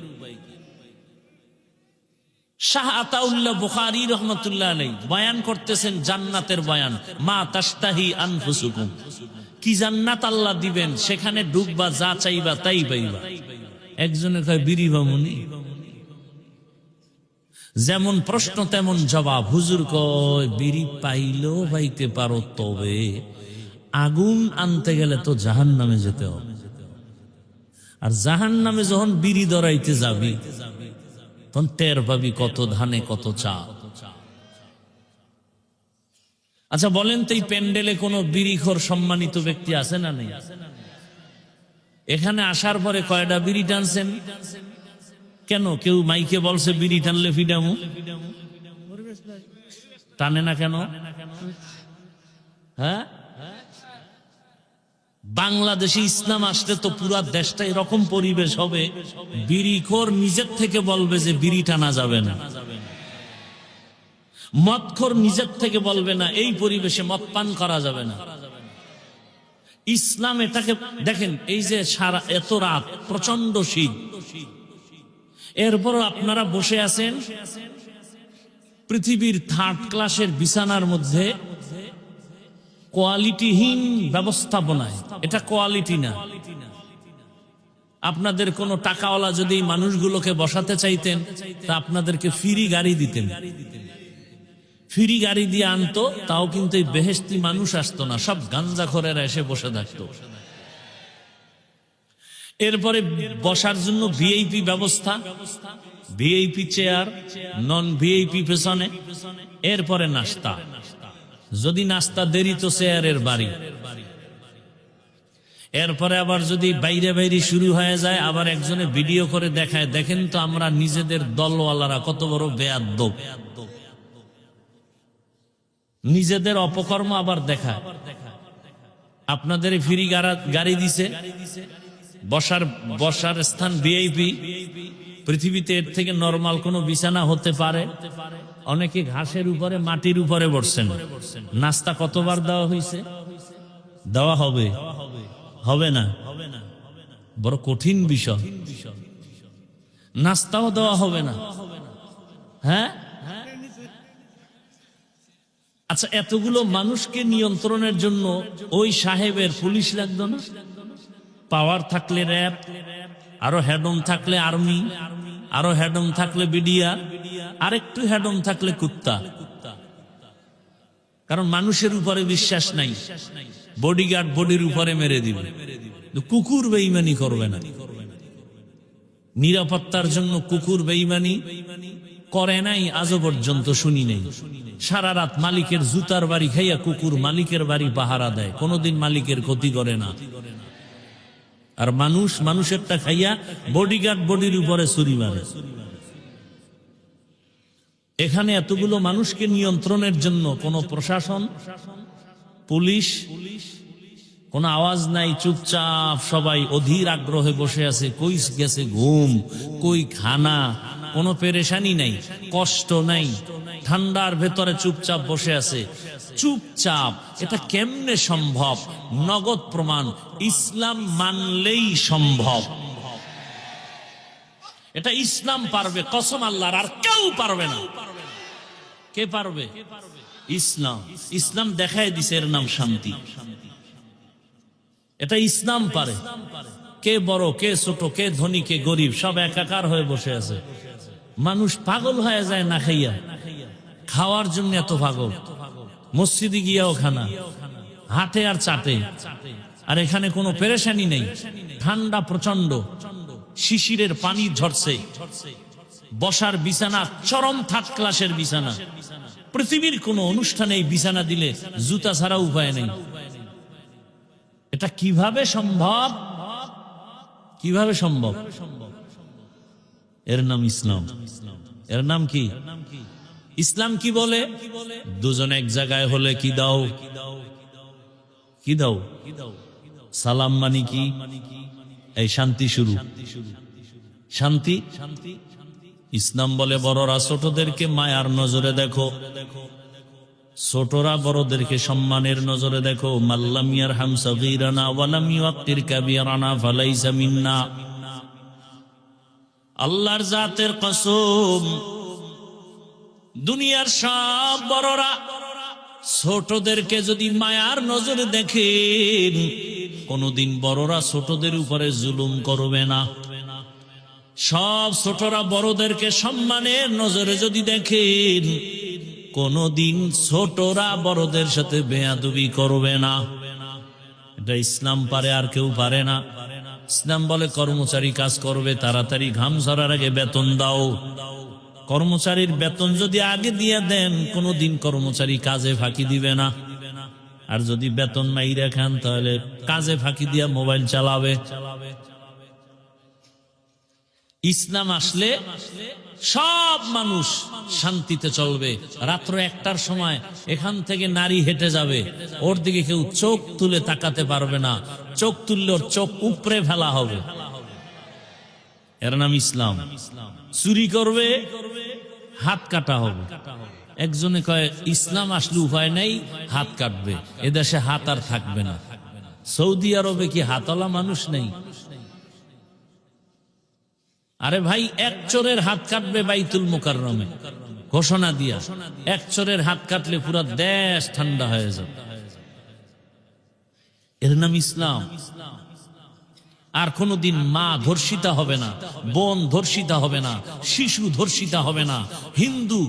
শাহ আতাউল্লাহ বুখারী রহমাতুল্লাহ আলাইহি বয়ান করতেছেন জান্নাতের বয়ান। মা তাশতাহি আনফুসুকুম, কি জান্নাত আল্লাহ দিবেন, সেখানে ঢুকবা, যা চাইবা তাই পাইবা। একজনে কয় বিড়ি বামুনি। যেমন প্রশ্ন তেমন জবাব। হুজুর কয় বিড়ি পাইলেও পাইতে পারো, তবে আগুন আনতে গেলে তো জাহান্নামে যেতে হবে। আর জাহান্নামে যখন বিড়ি ধরাইতে যাবি, তখন টের পাবি কত ধানে কত চা। আচ্ছা বলেন তো, এই প্যান্ডেলে কোনো বিড়িখোর সম্মানিত ব্যক্তি আছে না নেই? এখানে আসার পরে কয়টা বিড়ি টানছেন? কেন কেউ মাইকে বলছে বিড়ি টানলে ফিডামু? টানে না কেন? হ্যাঁ, বাংলাদেশে ইসলাম আসলে তো পুরা দেশটা এরকম পরিবেশ হবে, বিড়িখোর নিজের থেকে বলবে যে বিড়ি টানা যাবে না, মদখোর নিজের থেকে বলবে না এই পরিবেশে মদ পান করা যাবে না। ইসলাম এটাকে দেখেন, এই যে সারা এত রাত প্রচন্ড শীত, এরপর আপনারা বসে আছেন পৃথিবীর 3rd ক্লাসের বিছানার মধ্যে, কোয়ালিটিহীন ব্যবস্থাপনায়। এটা কোয়ালিটি না। আপনাদের কোনো টাকাওয়ালা যদি মানুষগুলোকে বসাতে চাইতেন তা আপনাদেরকে ফ্রি গাড়ি দিতেন, ফ্রি গাড়ি দিয়ে আনতো, তাও কিন্তু এই বেহেশতি মানুষ আসতো না, সব গাঞ্জাখোরেরা এসে বসে থাকতো। এরপরে বসার জন্য ভিআইপি ব্যবস্থা, ভিআইপি চেয়ার, নন ভিআইপি পেছনে, এরপরে নাস্তা, যদি নাস্তা দেরি তো চেয়ারের বাড়ি, এরপরে আবার যদি বাইরে বাইরে শুরু হয়ে যায় আবার একজনে ভিডিও করে দেখায়, দেখেন তো আমরা নিজেদের দলওয়ালারা কত বড় বেয়াদ্দব, নিজেদের অপকর্ম আবার দেখায়। আপনাদের ফ্রি গাড়ি দিছে, বসার স্থান ভিআইপি, পৃথিবীতে এর থেকে নরমাল কোন বিছানা হতে পারে? অনেকে ঘাসের উপরে মাটির উপরে বসছেন। নাস্তা কতবার দেওয়া হয়েছে? দেওয়া হবে? হবে না? বড় কঠিন বিষয়। নাস্তাও দেওয়া হবে না। হ্যাঁ, আচ্ছা, এতগুলো মানুষকে নিয়ন্ত্রণের জন্য ওই সাহেবের পুলিশ লাগতো না? পাওয়ার থাকলে র্যাব, আরো হেডম থাকলে আর্মি, আরো হেডম থাকলে বিডিআর, আরেকটু হেডম থাকলে কুত্তা। কারণ মানুষের উপরে বিশ্বাস নাই, বডিগার্ড বডির উপরে মেরে দিবে। কুকুর বেঈমানি করবে না, নিরাপত্তার জন্য কুকুর বেঈমানি করে নাই আজও পর্যন্ত শুনি নেই। সারা রাত মালিকের জুতার বাড়ি খাইয়া কুকুর মালিকের বাড়ি পাহারা দেয়, কোনোদিন মালিকের ক্ষতি করে না। আর মানুষেরটা খাইয়া বডিগার্ড বডির উপরে ছুরি মারে। এখানে এতগুলো মানুষকে নিয়ন্ত্রণের জন্য কোন প্রশাসন, পুলিশ, কোন আওয়াজ নাই, চুপচাপ সবাই অধীর আগ্রহে বসে আছে। কই গেছে ঘুম, কই খানা, কোনো পেরেশানি নাই, কষ্ট নাই, ঠান্ডার ভেতরে চুপচাপ বসে আছে, চুপচাপ। এটা কেমনে সম্ভব? নগদ প্রমাণ, ইসলাম মানলেই সম্ভব। এটা ইসলাম পারবে, কসম আল্লাহর, আর কেউ পারবে না। কে পারবে? ইসলাম। ইসলাম দেখায় দিছে, এর নাম শান্তি। এটা ইসলাম পারে। কে বড়, কে ছোট, কে ধনী, কে গরিব, সব একাকার হয়ে বসে আছে। মানুষ পাগল হয়ে যায় না খাইয়া, খাওয়ার জন্য এত পাগল। মসজিদে গিয়াও খানা, হাটে আর চাটে, আর এখানে কোনো পেরেশানি নেই। ঠান্ডা প্রচন্ড, শিশিরের পানি ঝরছে, বসার বিছানা চরম 3rd ক্লাসের বিছানা। পৃথিবীর কোন অনুষ্ঠানে এই বিছানা দিলে জুতা ছাড়া উপায় নেই। এটা কিভাবে সম্ভব? কিভাবে সম্ভব? এর নাম ইসলাম। এর নাম কি? ইসলাম কি বলে? দুজন এক জায়গায় হলে কি দাও? কি দাও? সালাম মানে কি? এই শান্তি শুরু। শান্তি। ইসলাম বলে বড়রা ছোটদেরকে মায়ার নজরে দেখো, ছোটরা বড়দেরকে সম্মানের নজরে দেখো। মাল্লাম ইয়ারহাম সাগীরানা ওয়া লাম ইউক্কির কাবীরানা ফালাইসা মিন্না। আল্লাহর জাতের কসম, দুনিয়ার সব বড়রা ছোটদেরকে যদি মায়ার নজরে দেখেন, কোনদিন বড়রা ছোটদের উপরে জুলুম করবে না। সব ছোটরা বড়দেরকে সম্মানের নজরে যদি দেখেন, কোনদিন ছোটরা বড়দের সাথে বেয়াদবি করবে না। এটা ইসলাম পারে, আর কেউ পারে না। ইসলাম বলে কর্মচারী কাজ করবে, তাড়াতাড়ি ঘাম ঝরার আগে বেতন দাও। কর্মচারীর বেতন যদি আগে দিয়ে দেন, কোনদিন কর্মচারী কাজে ফাঁকি দিবে না। আর যদি বেতন মাইরা খান তাহলে কাজে ফাঁকি দিয়া মোবাইল চালাবে। ইসলাম আসলে সব মানুষ শান্তিতে চলবে। রাত্র 1টার সময় এখান থেকে নারী হেঁটে যাবে, ওর দিকে কেউ চোখ তুলে তাকাতে পারবে না, চোখ তুললে ওর চোখ উপরে ফেলা হবে। এর নাম ইসলাম। চুরি করবে, হাত কাটা হবে। একজনে কয় ইসলাম আসলে উপায় নাই, হাত কাটবে। এদেশে হাত আর থাকবে না। সৌদি আরবে কি হাতওয়ালা মানুষ নেই? আরে ভাই, এক চোরের হাত কাটবে বাইতুল মুকাররমে ঘোষণা দিয়া। এক চোরের হাত কাটলে পুরো দেশ ঠান্ডা হয়ে যাবে। এর নাম ইসলাম। আর কোনদিন মা ধর্ষিতা হবে না, বোন ধর্ষিতা হবে না, শিশু ধর্ষিতা হবে না, হিন্দু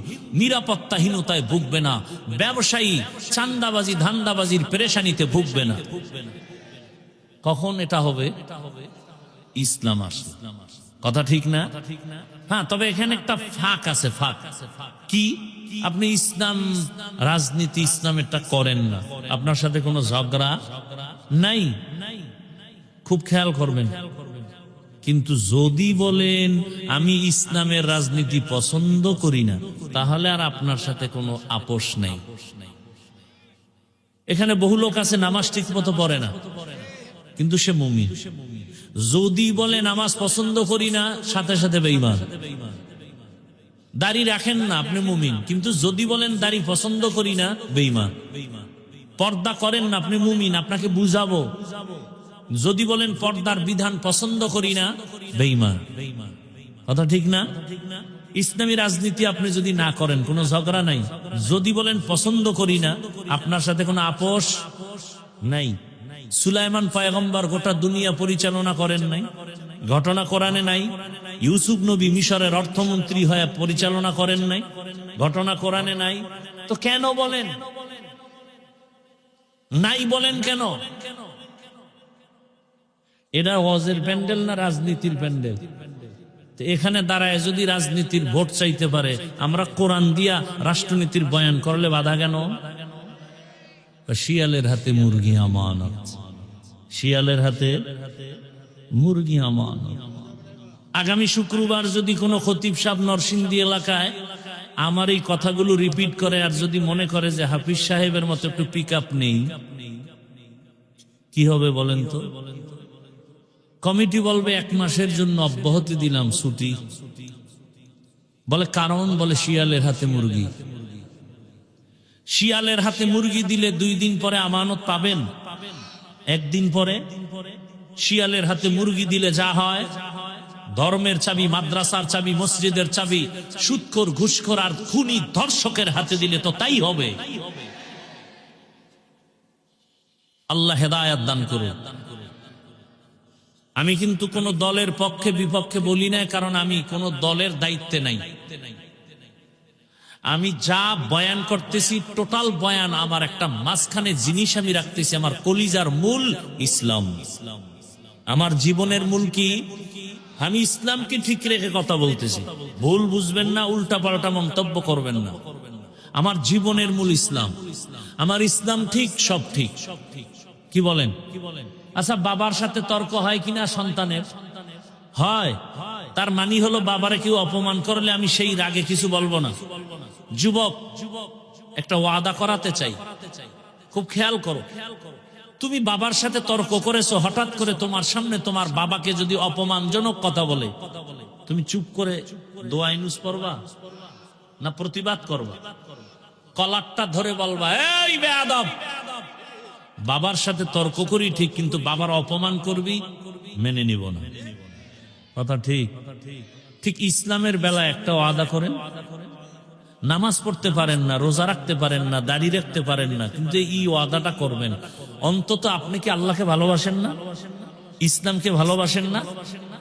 নিরাপত্তাহীনতায় ভুগবে না, ব্যবসায়ী চান্দাবাজি ধান্দাবাজির পেরেশানিতে ভুগবে না। কখন এটা হবে? ইসলাম আসলে। কথা ঠিক না? হ্যাঁ, তবে এখানে একটা ফাঁক আছে। ফাঁক কি? আপনি ইসলাম রাজনীতি ইসলামেরটা করেন না, আপনার সাথে কোনো ঝগড়া নাই, খুব খেয়াল করবেন। কিন্তু যদি বলেন আমি ইসলামের রাজনীতি পছন্দ করি না, তাহলে আর আপনার সাথে কোনো আপোষ নেই। এখানে বহু লোক আছে নামাজ ঠিক মতো পড়ে না, কিন্তু সে মুমিন। যদি বলে নামাজ পছন্দ করি না, সাথে সাথে বেঈমান। দাড়ি রাখেন না, আপনি মুমিন, কিন্তু যদি বলেন দাড়ি পছন্দ করি না, বেঈমান। পর্দা করেন না, আপনি মুমিন, আপনাকে বুঝাবো। যদি বলেন পর্দার বিধান পছন্দ করি না, বেঈমান। কথা ঠিক না? ইসলামী রাজনীতি আপনি যদি না করেন, কোনো ঝগড়া নাই। যদি বলেন পছন্দ করি না, আপনার সাথে কোনো আপোষ নাই। সুলাইমান পয়গম্বর গোটা দুনিয়া পরিচালনা করেন নাই, ঘটনা কোরআনে নাই। ইউসুফ নবী মিশরের অর্থমন্ত্রী হয়ে পরিচালনা করেন নাই, ঘটনা কোরআনে নাই। তো কেন বলেন নাই? বলেন কেন? এটা ওয়াজের প্যান্ডেল না রাজনীতির প্যান্ডেল? এখানে দাঁড়ায় যদি রাজনীতির ভোট চাইতে পারে, আমরা কোরআন দিয়া রাষ্ট্রনীতির বয়ান করলে বাধা কেন? শিয়ালের হাতে মুরগি আমানত, শিয়ালের হাতে মুরগি আমানত। আগামী শুক্রবার যদি কোনো খতিব সাহেব নরসিংদী এলাকায় আমার এই কথাগুলো রিপিট করে, আর যদি মনে করে যে হাফিজ সাহেবের মতো একটু পিক আপ নেই, কি হবে বলেন তো? কমিটি বলবে 1 মাসের জন্য অব্যাহতি দিলাম, ছুটি। বলে কারণ? বলে শিয়ালের হাতে মুরগি। শিয়ালের হাতে মুরগি দিলে 2 দিন পরে আমানত পাবেন। 1 দিন পরে শিয়ালের হাতে মুরগি দিলে যা হয়, ধর্মের চাবি, মাদ্রাসার চাবি, মসজিদের চাবি সুদখোর, ঘুষখোর আর খুনি ধর্ষকের হাতে দিলে তো তাই হবে। আল্লাহ হেদায়েত দান করুন। আমি কিন্তু কোন দলের পক্ষে বিপক্ষে বলি না, কারণ আমি কোন দলের দায়িত্বে নাই। আমি যা বয়ান করতেছি টোটাল বয়ান আমার একটা মাঝখানে জিনিস আমি রাখতেছি, আমার কলিজার মূল ইসলাম। আমার জীবনের মূল কি? আমি ইসলামকে ঠিক রেখে কথা বলতেছি। ভুল বুঝবেন না, উল্টা পাল্টা মন্তব্য করবেন না। আমার জীবনের মূল ইসলাম। আমার ইসলাম ঠিক, সব ঠিক। কি বলেন? আচ্ছা, বাবার সাথে তর্ক হয় কিনা সন্তানের? হয়। তার মানে হলো বাবারে কেউ অপমান করলে আমি সেই রাগে কিছু বলবো না। যুবক, একটা ওয়াদা করাতে চাই, খুব খেয়াল করো। তুমি বাবার সাথে তর্ক করেছো, হঠাৎ করে তোমার সামনে তোমার বাবাকে যদি অপমানজনক কথা বলে, তুমি চুপ করে দোয়া ইউনুস পড়বা না প্রতিবাদ করবা? কলারটা ধরে বলবা, এই বেয়াদব! বাবার সাথে তর্ক করি ঠিক, কিন্তু বাবার অপমান করবি, মেনে নিব না। কথা ঠিক? ঠিক ইসলামের বেলা একটা ওয়াদা করেন। নামাজ পড়তে পারেন না, রোজা রাখতে পারেন না, দাড়ি রাখতে পারেন না, কিন্তু এই ওয়াদাটা করবেন। অন্তত আপনি কি আল্লাহকে ভালোবাসেন না? ইসলামকে ভালোবাসেন না?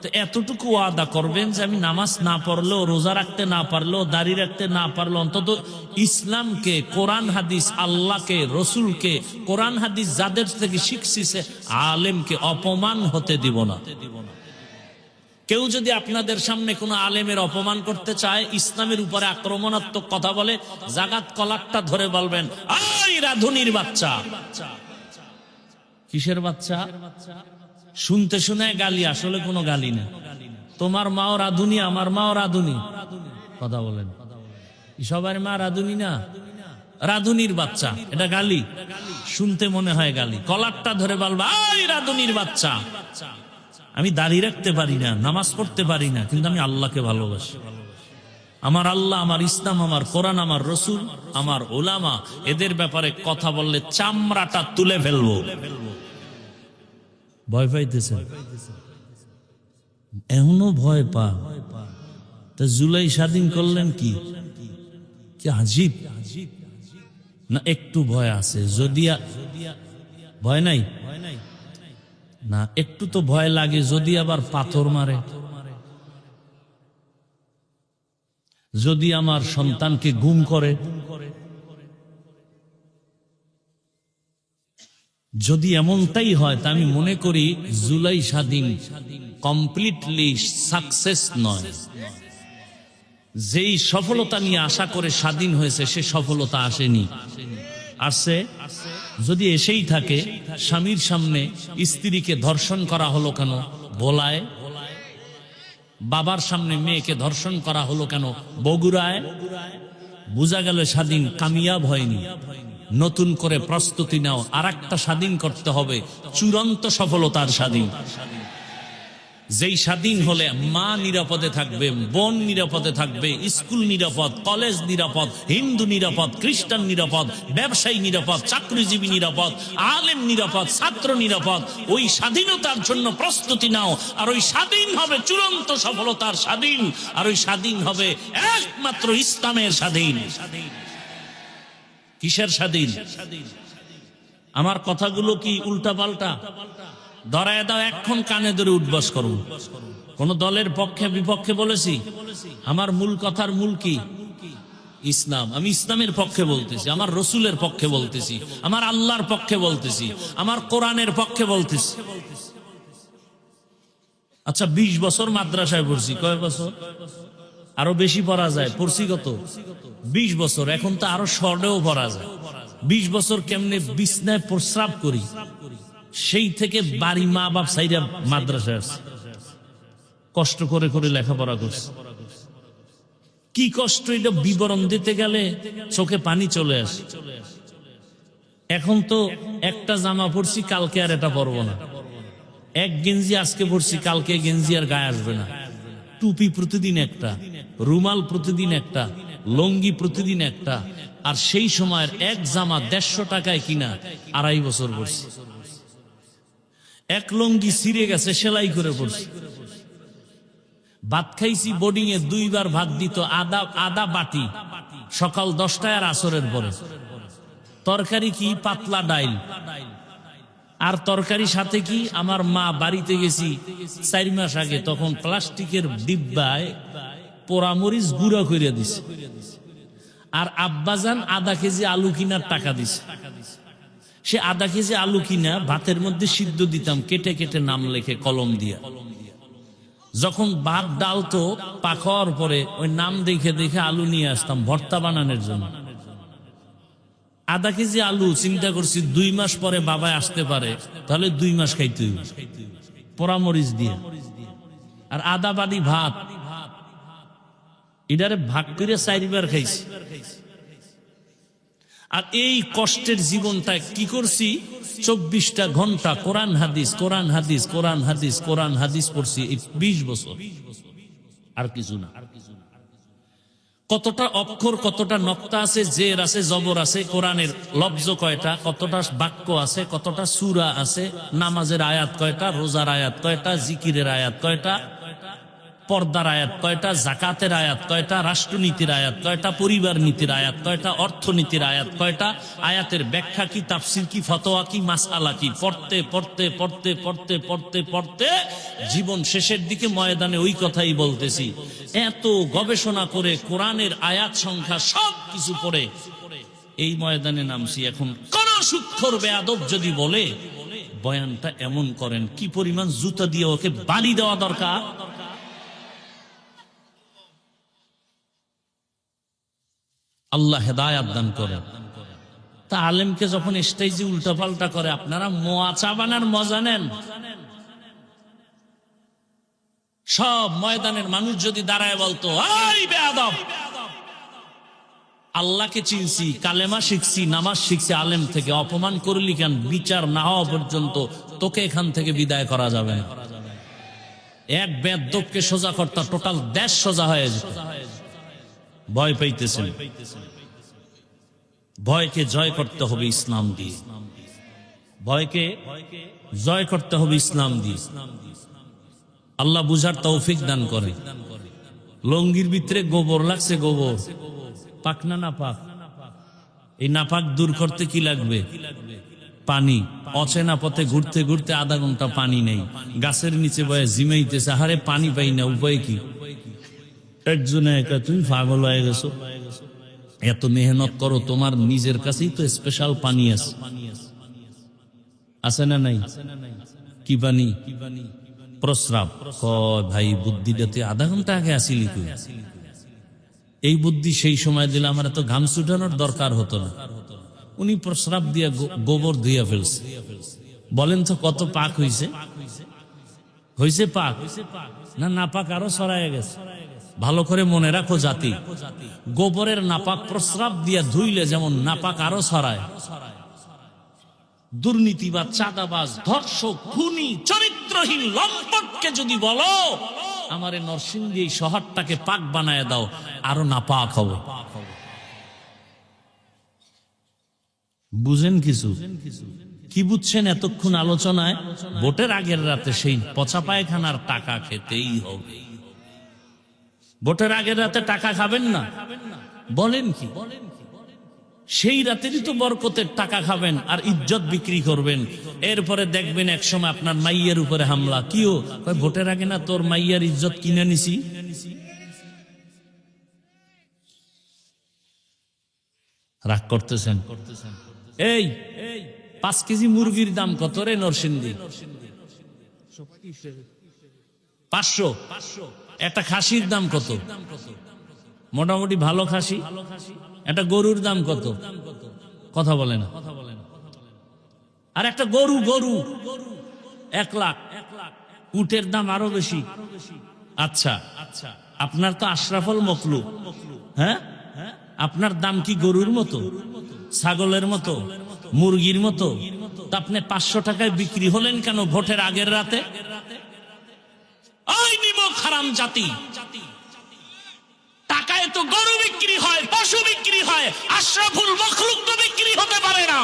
তো এতটুকু ওয়াদা করবেন যে আমি নামাজ না পড়লেও, রোজা রাখতে না পারলেও, দাড়ি রাখতে না পারলেও অন্তত ইসলামকে, কোরআন হাদিস, আল্লাহকে, রসুলকে, কোরআন হাদিস যাদের থেকে শিখছি সে আলেমকে অপমান হতে দিব না। কেউ যদি আপনাদের সামনে কোনো আলেমের অপমান করতে চায়, ইসলামের উপরে আক্রমণাত্মক কথা বলে, জাগাত কলারটা ধরে বলবেন, আই রাধুনির বাচ্চা। কিসের বাচ্চা? শুনতে শুনে গালি, আসলে কোনো গালি না। তোমার মাও রাধুনি, আমার মাও রাধুনি। কথা বলেন, সবার মা রাধুনি না? রাধুনির বাচ্চা, এটা গালি? শুনতে মনে হয় গালি। কলারটা ধরে বলবা, আই রাধুনির বাচ্চা। আমি দাড়ি রাখতে পারি না, নামাজ পড়তে পারি না, কিন্তু আমি আল্লাহকে ভালোবাসি। আমার আল্লাহ, আমার ইসলাম, আমার কোরআন, আমার রসুল, আমার ওলামা, এদের ব্যাপারে কথা বললে চামড়াটা তুলে ফেলবো। ভয় পাইতেছে? এখনো ভয় পা? তা জুলাই স্বাধীন করলেন কি আজীব না? একটু ভয় আছে? যদি ভয় নাই না, একটু তো ভয় লাগে যদি আবার পাথর মারে, যদি আমার সন্তানকে গুম করে, যদি এমনটাই হয়, তা আমি মনে করি জুলাই স্বাধীন কমপ্লিটলি সাকসেস নয়। যেই সফলতা নিয়ে আশা করে স্বাধীন হয়েছে, সে সফলতা আসেনি। আসছে যদি এসেই থাকে, স্বামীর সামনে স্ত্রীকে ধর্ষণ করা হলো কেন ভোলায়? বাবার সামনে মেয়েকে ধর্ষণ করা হলো কেন বগুড়ায়? বোঝা গেল স্বাধীন কামিয়াব হয়নি। নতুন করে প্রস্তুতি নাও, আর একটা স্বাধীন করতে হবে, চূড়ান্ত সফলতার স্বাধীন। যেই স্বাধীন হলে মা নিরাপদে থাকবে, বোন নিরাপদে থাকবে, স্কুল নিরাপদ, কলেজ নিরাপদ, হিন্দু নিরাপদ, খ্রিস্টান নিরাপদ, ব্যবসায়ী নিরাপদ, চাকরিজীবী নিরাপদ, আলেম নিরাপদ, ছাত্র নিরাপদ। ওই স্বাধীনতার জন্য প্রস্তুতি নাও, আর ওই স্বাধীন হবে চূড়ান্ত সফলতার স্বাধীন। আর ওই স্বাধীন হবে একমাত্র ইসলামের স্বাধীন। কিসের স্বাধীন? আমার কথাগুলো কি উল্টা পাল্টা? ধরায় দাও, এখন কানে ধরে উঠবাস করুন। কোন দলের পক্ষে বিপক্ষে বলেছি? আমার মূল কথার মূল কি? ইসলাম। আমি ইসলামের পক্ষে বলতেছি, আমার রসুলের পক্ষে বলতেছি, আমার আল্লাহর পক্ষে বলতেছি, আমার কোরআনের পক্ষে বলতেছি। আচ্ছা, 20 বছর মাদ্রাসায় পড়ছি। কয় বছর? আরো বেশি পড়া যায়। পড়ছি কত? 20 বছর। এখন তো আরো শর্টেও পড়া যায়। 20 বছর কেমনে বিছনায় প্রস্রাব করি, সেই থেকে বাড়ি মা বাপ সাইরা মাদ্রাসায় আসছে, কষ্ট করে করে লেখাপড়া করছে। কি কষ্ট, এটা বিবরণ দিতে গেলে চোখে পানি চলে আসে। এখন তো একটা জামা পরছি, কালকে আর এটা পরবো না। এক গেঞ্জি আজকে পরছি, কালকে গেঞ্জি আর গায়ে আসবে না। টুপি প্রতিদিন একটা, রুমাল প্রতিদিন একটা, লঙ্গি প্রতিদিন একটা। আর সেই সময়ের এক জামা 150 টাকায় কিনা 2.5 বছর পরছি। এক লঙ্গি ছিঁড়ে গেছে, সেলাই করে পড়ছি। ভাত খাইছি বোর্ডিং এ, 2 বার ভাত দিত, আদা বাটি, সকাল 10টায় আর আসরের পরে। তরকারি কি? পাতলা ডাইল। আর তরকারি সাথে কি? আমার মা বাড়িতে গেছি 4 মাস আগে, তখন প্লাস্টিকের ডিব্বায় পোড়ামরিচ গুঁড়া করে দিছে। আর আব্বাজান আধা কেজি আলু কিনার টাকা দিছে। সে আধা কেজি আলু কিনা ভাতের মধ্যে সিদ্ধ দিতাম, কেটে কেটে নাম লেখে কলম দিয়া। যখন ভাত ডাল তো পাখার পরে ওই নাম দেখে দেখে আলু নিয়ে আসতাম ভর্তা বানানোর জন্য। আধা কেজি আলু, চিন্তা করছি 2 মাস পরে বাবায় আসতে পারে, তাহলে 2 মাস খাইতে হইব পোড়ামরিচ দিয়ে। আর আধা বাড়ি ভাত, এটারে ভাগ করে 4 বার খাইছি। আর এই কষ্টের জীবনটা কি করছি? 24টা ঘন্টা কোরআন হাদিস, কোরআন হাদিস, কোরআন হাদিস, কোরআন হাদিস পড়ছি 20 বছর, আর কিছু না। কতটা অক্ষর, কতটা নক্তা আছে, জের আছে, জবর আছে, কোরআনের লফজ কয়টা, কতটা বাক্য আছে, কতটা সূরা আছে, নামাজের আয়াত কয়টা, রোজার আয়াত কয়টা, জিকিরের আয়াত কয়টা, পর্দার আয়াত কয়টা, জাকাতের আয়াত কয়টা, রাষ্ট্রনীতির আয়াত কয়টা, পরিবার নীতির আয়াত কয়টা, অর্থনীতির আয়াত কয়টা, আয়াতের ব্যাখ্যা কি, তাফসির কি, ফতোয়া কি, মাসআলা কি, পড়তে পড়তে পড়তে পড়তে পড়তে পড়তে জীবন শেষের দিকে ময়দানে ওই কথাই বলতেছি। এত গবেষণা করে কোরআনের আয়াত সংখ্যা সব কিছু পড়ে এই ময়দানে নামছি। এখন কোন সুৎখোর বেয়াদব যদি বলে বয়ানটা এমন করেন, কি পরিমাণ জুতা দিয়ে ওকে বাড়ি দেওয়া দরকার। আল্লাহ হেদায়াত দান করেন। তা আলেমকে যখন স্টেজে উল্টাপাল্টা করে, আপনারা মোয়া চা বানার মজা নেন। সব ময়দানের মানুষ যদি দাঁড়ায় বলতো, এই বেয়াদব, আল্লাহকে চিনছি, কালেমা শিখছি, নামাজ শিখছি আলেম থেকে, অপমান করলি কেন? বিচার না হওয়া পর্যন্ত তোকে এখান থেকে বিদায় করা যাবে না। এক বেয়াদবকে সোজা করতা টোটাল দেশ সোজা হয়ে যেত। ভয় পাইতেছেন, ভয়কে জয় করতে হবে ইসলাম দিয়ে, ভয়কে জয় করতে হবে ইসলাম দিয়ে। আল্লাহ বুঝার তৌফিক দান করে। লঙ্গির ভিতরে গোবর লাগছে, গোবর পাক না নাপাক? এই নাপাক দূর করতে কি লাগবে? পানি। অচেনা পথে ঘুরতে ঘুরতে আধা ঘন্টা পানি নেই, গাছের নিচে বয়ে জিমাইতেছে, আহারে পানি পাই না, উপায় কি? একজনে একা, তুমি পাগল হয়ে গেছো, এত মেহনত করো, তোমার নিজের কাছেই তো স্পেশাল পানি আছে না নাই? কি পানি? প্রস্রাব। ভাই বুদ্ধিটাতে আধা ঘন্টা আগে আসিলি তুই, এই বুদ্ধি সেই সময় দিলে আমার এত ঘাম ছুটানোর দরকার হতো না। উনি প্রস্রাব দিয়ে গোবর ধুইয়া ফেলছে। বলেন তো কত পাক হইছে? হইছে পাক না নাপাক আরো ছড়ায় গেছে? ভালো করে মনে রাখো জাতি, গোবরের নাপাক প্রস্রাব দিয়া ধুইলে যেমন নাপাক আরো ছড়ায়। দুর্নীতিবাজ, চাঁদাবাজ, ধর্ষক, খুনি, চরিত্রহীন লম্পটকে যদি বলো আমারে নরসিংদী এই শহরটাকে পাক বানায় দাও, আরো নাপাক হবে। বুঝেন কিছু? কি বুঝছেন এতক্ষণ আলোচনায়? ভোটের আগের রাতে সেই পচা পায়খানার টাকা খেতেই হবে। ভোটের আগের রাতে টাকা খাবেন না? বলেন কি? সেই রাতেরই তো বরকতের টাকা খাবেন আর ইজ্জত বিক্রি করবেন। এরপরে দেখবেন এক সময় আপনার মাইয়ের উপরে হামলা। কিও? ভোটের আগে না তোর মাইয়ার ইজ্জত কিনে নিছি। রাগ করতেছেন? এই 5 কেজি মুরগির দাম কত রে নরসিংদী? 500। একটা খাসির দাম কত? মোটামুটি ভালো খাসি। একটা গরুর দাম কত? কথা বলে না। আর একটা গরু 1 লাখ। উটের দাম আরো বেশি। আচ্ছা, আপনার তো আশরাফুল মখলুক, হ্যাঁ? আপনার দাম কি গরুর মতো, ছাগলের মতো, মুরগির মতো? তা আপনি 500 টাকায় বিক্রি হলেন কেন ভোটের আগের রাতে? ওই নিমক হারাম জাতি, টাকায় তো গরু বিক্রি হয়, পশু বিক্রি হয়, আশরাফুল মখলুক তো বিক্রি হতে পারে না।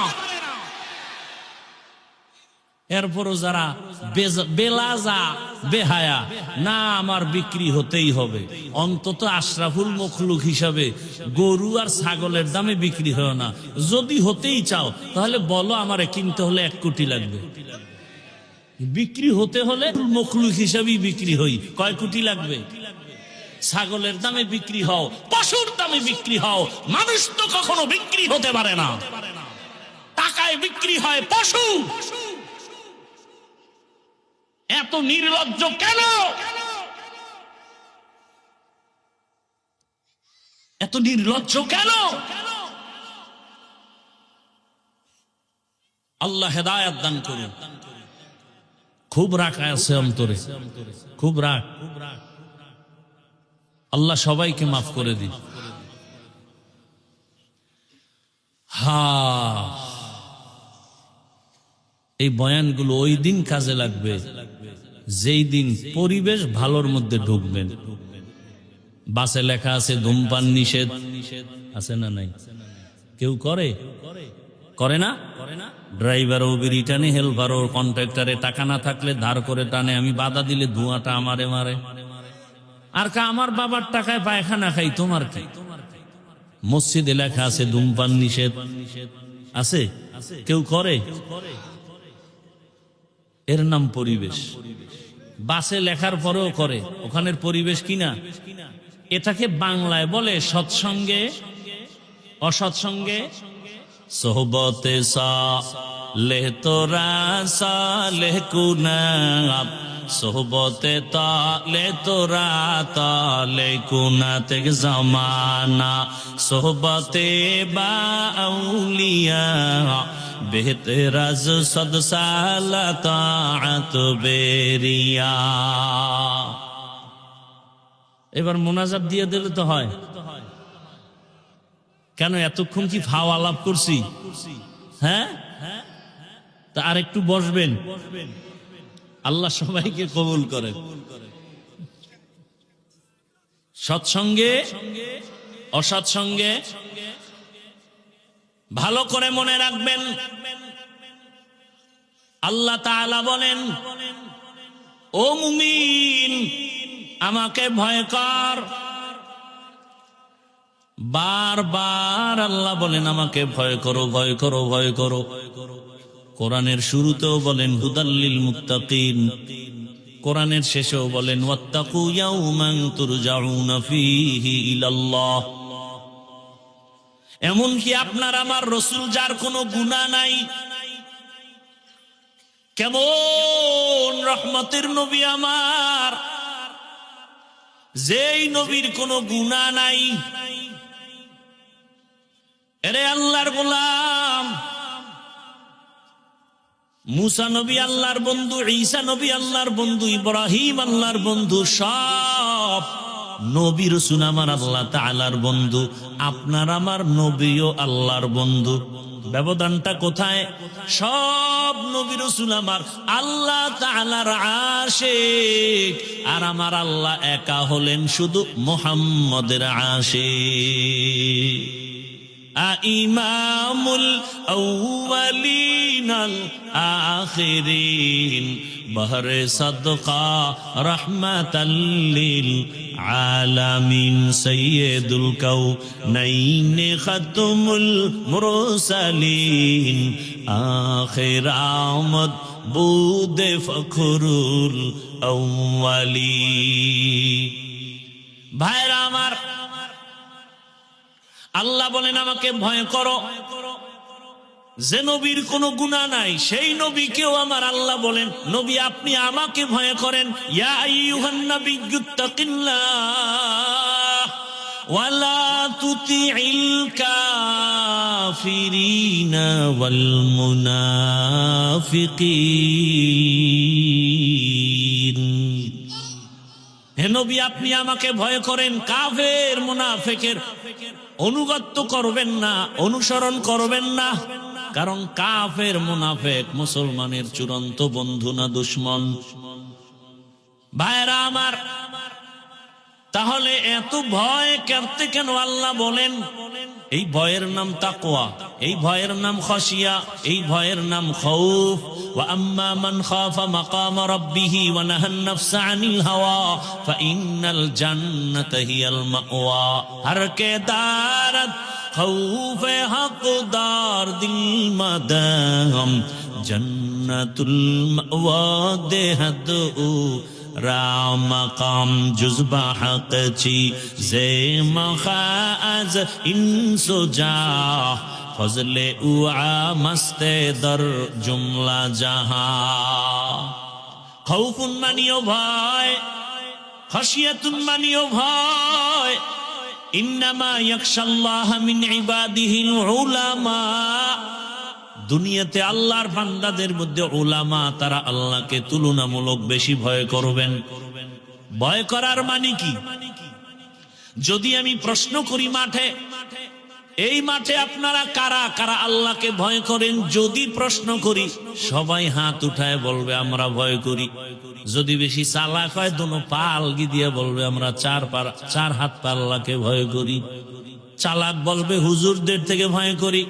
এরপরও যারা বেলাজা, বেহায়া, না আমার বিক্রি হতেই হবে, অন্তত আশরাফুল মখলুক হিসাবে গরু আর ছাগলের দামে বিক্রি হয় না। যদি হতেই চাও তাহলে বলো আমারে কিনতে হলে 1 কোটি লাগবে। বিক্রি হতে হলে মখলুক হিসাবেই বিক্রি হই। কয় কোটি লাগবে? ছাগলের দামে বিক্রি হও, পশুর দামে বিক্রি হও, মানুষ তো কখনো বিক্রি হতে পারে না। টাকায় বিক্রি হয় পশু। এত নির্লজ্জ কেন? এত নির্লজ্জ কেন? আল্লাহ হেদায়াত দান করুন। খুব রাগ আছে অন্তরে, খুব রাগ। আল্লাহ সবাইকে মাফ করে দিন। এই বয়ানগুলো ওই দিন কাজে লাগবে যেই দিন পরিবেশ ভালোর মধ্যে ঢুকবেন। বাসে লেখা আছে ধূমপান নিষেধ, আছে না নাই? কেউ করে? করে না? ড্রাইভার ও রিটার্নে, হেল্পার ও কন্ট্রাক্টরে টাকা না থাকলে ধার করে টানে, আমি বাধা দিলে ধোঁয়াটা আমারে মারে। আর আমার বাবার টাকায় পায়খানা খাই, তোমার কি? মসজিদে লেখা আছে ধূমপান নিষেধ, আছে? কেউ করে? এর নাম পরিবেশ। বাসে লেখার পরেও করে, ওখানের পরিবেশ কিনা? এটাকে বাংলায় বলে সৎসঙ্গে অসৎসঙ্গে সোহবতে সালেহ তোরা সালেহ কুনাব সোহবতে তালে তোরা তালে কুনাতে জমানা সোহবতে বা আউলিয়া বেহতরাজ সদ সালা তাআত বেরিয়া। এবার মোনাজাত দিয়ে দিলে তো হয়। কেন এতক্ষণ কি ফাও আলাপ করছি? হ্যাঁ, তা আর একটু বসবেন, আল্লাহ সবাইকে কবুল করেন। সৎসঙ্গে অসৎসঙ্গে ভালো করে মনে রাখবেন, আল্লাহ তাআলা বলেন, ও মুমিন আমাকে ভয় কর। বারবার আল্লাহ বলেন আমাকে ভয় করো, ভয় করো, ভয় করো। কোরআনের শুরুতেও বলেন হুদাল্লিল মুত্তাকিন, কোরআনের শেষেও বলেন ওয়াত্তাকু ইয়াওমান তুরজাউনা ফীহি ইলাল্লাহ। এমনকি আপনার আমার রাসূল যার কোনো গুনাহ নাই, কেমন রহমতের নবী আমার, যেই নবীর কোনো গুনাহ নাই, এরে আল্লাহর গোলাম, মুসা নবী আল্লাহর বন্ধু, ঈসা নবী আল্লাহর বন্ধু, ইব্রাহিম আল্লাহর বন্ধু, সব নবী রাসূল আমার আল্লাহ তাআলার বন্ধু। আপনার আমার নবীও আল্লাহর বন্ধু। ব্যবধানটা কোথায়? সব নবী রাসূল আমার আল্লাহ তাআলার আশিক, আর আমার আল্লাহ একা হলেন শুধু মুহাম্মদের আশিক। ইমামুল আউয়ালিনাল আখিরিন বহরে সাদকা রাহমাতাল লিল আলামিন সাইয়্যিদুল কাউনাইন খাতমুল মুরসালিন আখির আমদ বুদে ফখরুল আউয়ালি। ভাইরা আমার, আল্লাহ বলেন আমাকে ভয় করো। যে নবীর কোনো গুনাহ নাই সেই নবীকেও আমার আল্লাহ বলেন, নবী আপনি আমাকে ভয় করেন। ইয়া আইয়ুহান নাবিয়্যুত্তাকিল্লাহ ওয়ালা তুতিইল কাফিরিনা ওয়াল মুনাফিকিন। হে নবী আপনি আমাকে ভয় করেন, কাফের মুনাফিকের অনুগত্য করবেন না, অনুসরণ করবেন না। কারণ কাফের মুনাফিক মুসলমানের চূড়ান্ত বন্ধু না দুশমন। ভাইরা আমার, তাহলে এত ভয় করতে কেন আল্লাহ বলেন? এই ভয়ের নাম তাকওয়া, এই ভয়ের নাম খাশিয়া, এই ভয়ের নাম খাউফ। ওয়া আম্মা মান খাফা মাকাম রাব্বিহি ওয়া নাহান নাফসা আনিল হাওয়া ফাইন্নাল জান্নাতা হিয়াল মাওয়া। হর কে দারত খাউফে হকদার দিল মাদাম জান্নাতুল মাওয়া দেহদু রামাকাম জুজবা হকচি জে মখাজ ইনসুজা ফজলে উআ মস্তে দর জুমলা জাহা। খাউফুন মানিও ভয়, খাশিয়াতুন মানিও ভয়। ইন্নামা ইয়াখশাল্লাহ মিন ইবাদিহিল উলামা। দুনিয়াতে আল্লাহর বান্দাদের মধ্যে উলামা, তারা আল্লাহকে তুলনামূলক বেশি ভয় করবেন। ভয় করার মানে কি? যদি আমি প্রশ্ন করি মাঠে, এই মাঠে আপনারা কারা কারা আল্লাহকে ভয় করেন? যদি প্রশ্ন করি সবাই হাত উঠায় বলবে আমরা ভয় করি। যদি বেশি চালাক হয় দোনো পা আলগি দিয়ে বলবে আমরা চার হাত পা আল্লাহকে ভয় করি। চালাক বলবে হুজুরদের থেকে ভয় করি।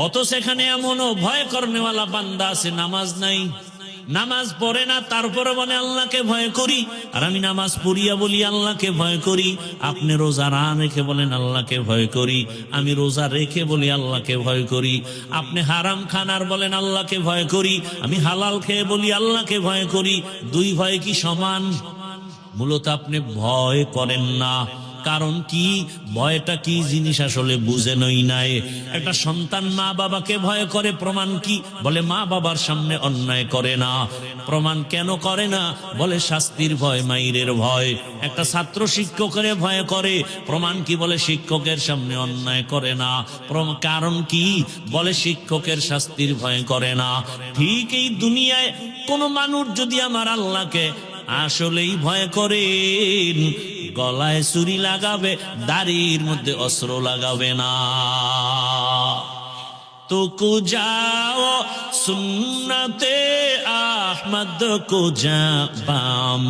অত সেখানে এমনও ভয় করনেওয়ালা বান্দা আছে নামাজ নাই, নামাজ পড়ে না, তারপরে বলে আল্লাহকে ভয় করি। আর আমি নামাজ পড়িয়া বলি আল্লাহকে ভয় করি। আপনি রোজা না রেখে বলেন আল্লাহকে ভয় করি, আমি রোজা রেখে বলি আল্লাহকে ভয় করি। আপনি হারাম খানার বলেন আল্লাহকে ভয় করি, আমি হালাল খেয়ে বলি আল্লাহকে ভয় করি। দুই ভয় কি সমান? মূলত আপনি ভয় করেন না, কারণ কি? ভয়টা কি জিনিস আসলে বুঝেনই নাই। একটা সন্তান মা বাবাকে ভয় করে, প্রমাণ কি? বলে মা বাবার সামনে অন্যায় করে না। প্রমাণ কেন করে না? বলে শাস্তির ভয়, মাইরের ভয়। একটা ছাত্র শিক্ষকের ভয় করে, প্রমাণ কি? বলে শিক্ষকের সামনে অন্যায় করে না। কারণ কি? বলে শিক্ষকের শাস্তির ভয় করে না। ঠিক এই দুনিয়ায় কোন মানুষ যদি আমার আল্লাহকে আসলেই ভয় করেন, গলায় ছুরি লাগাবে, দাড়ির মধ্যে অস্ত্র লাগাবে না। তো কো যাও সুন্নতে আহমদ কো যাবা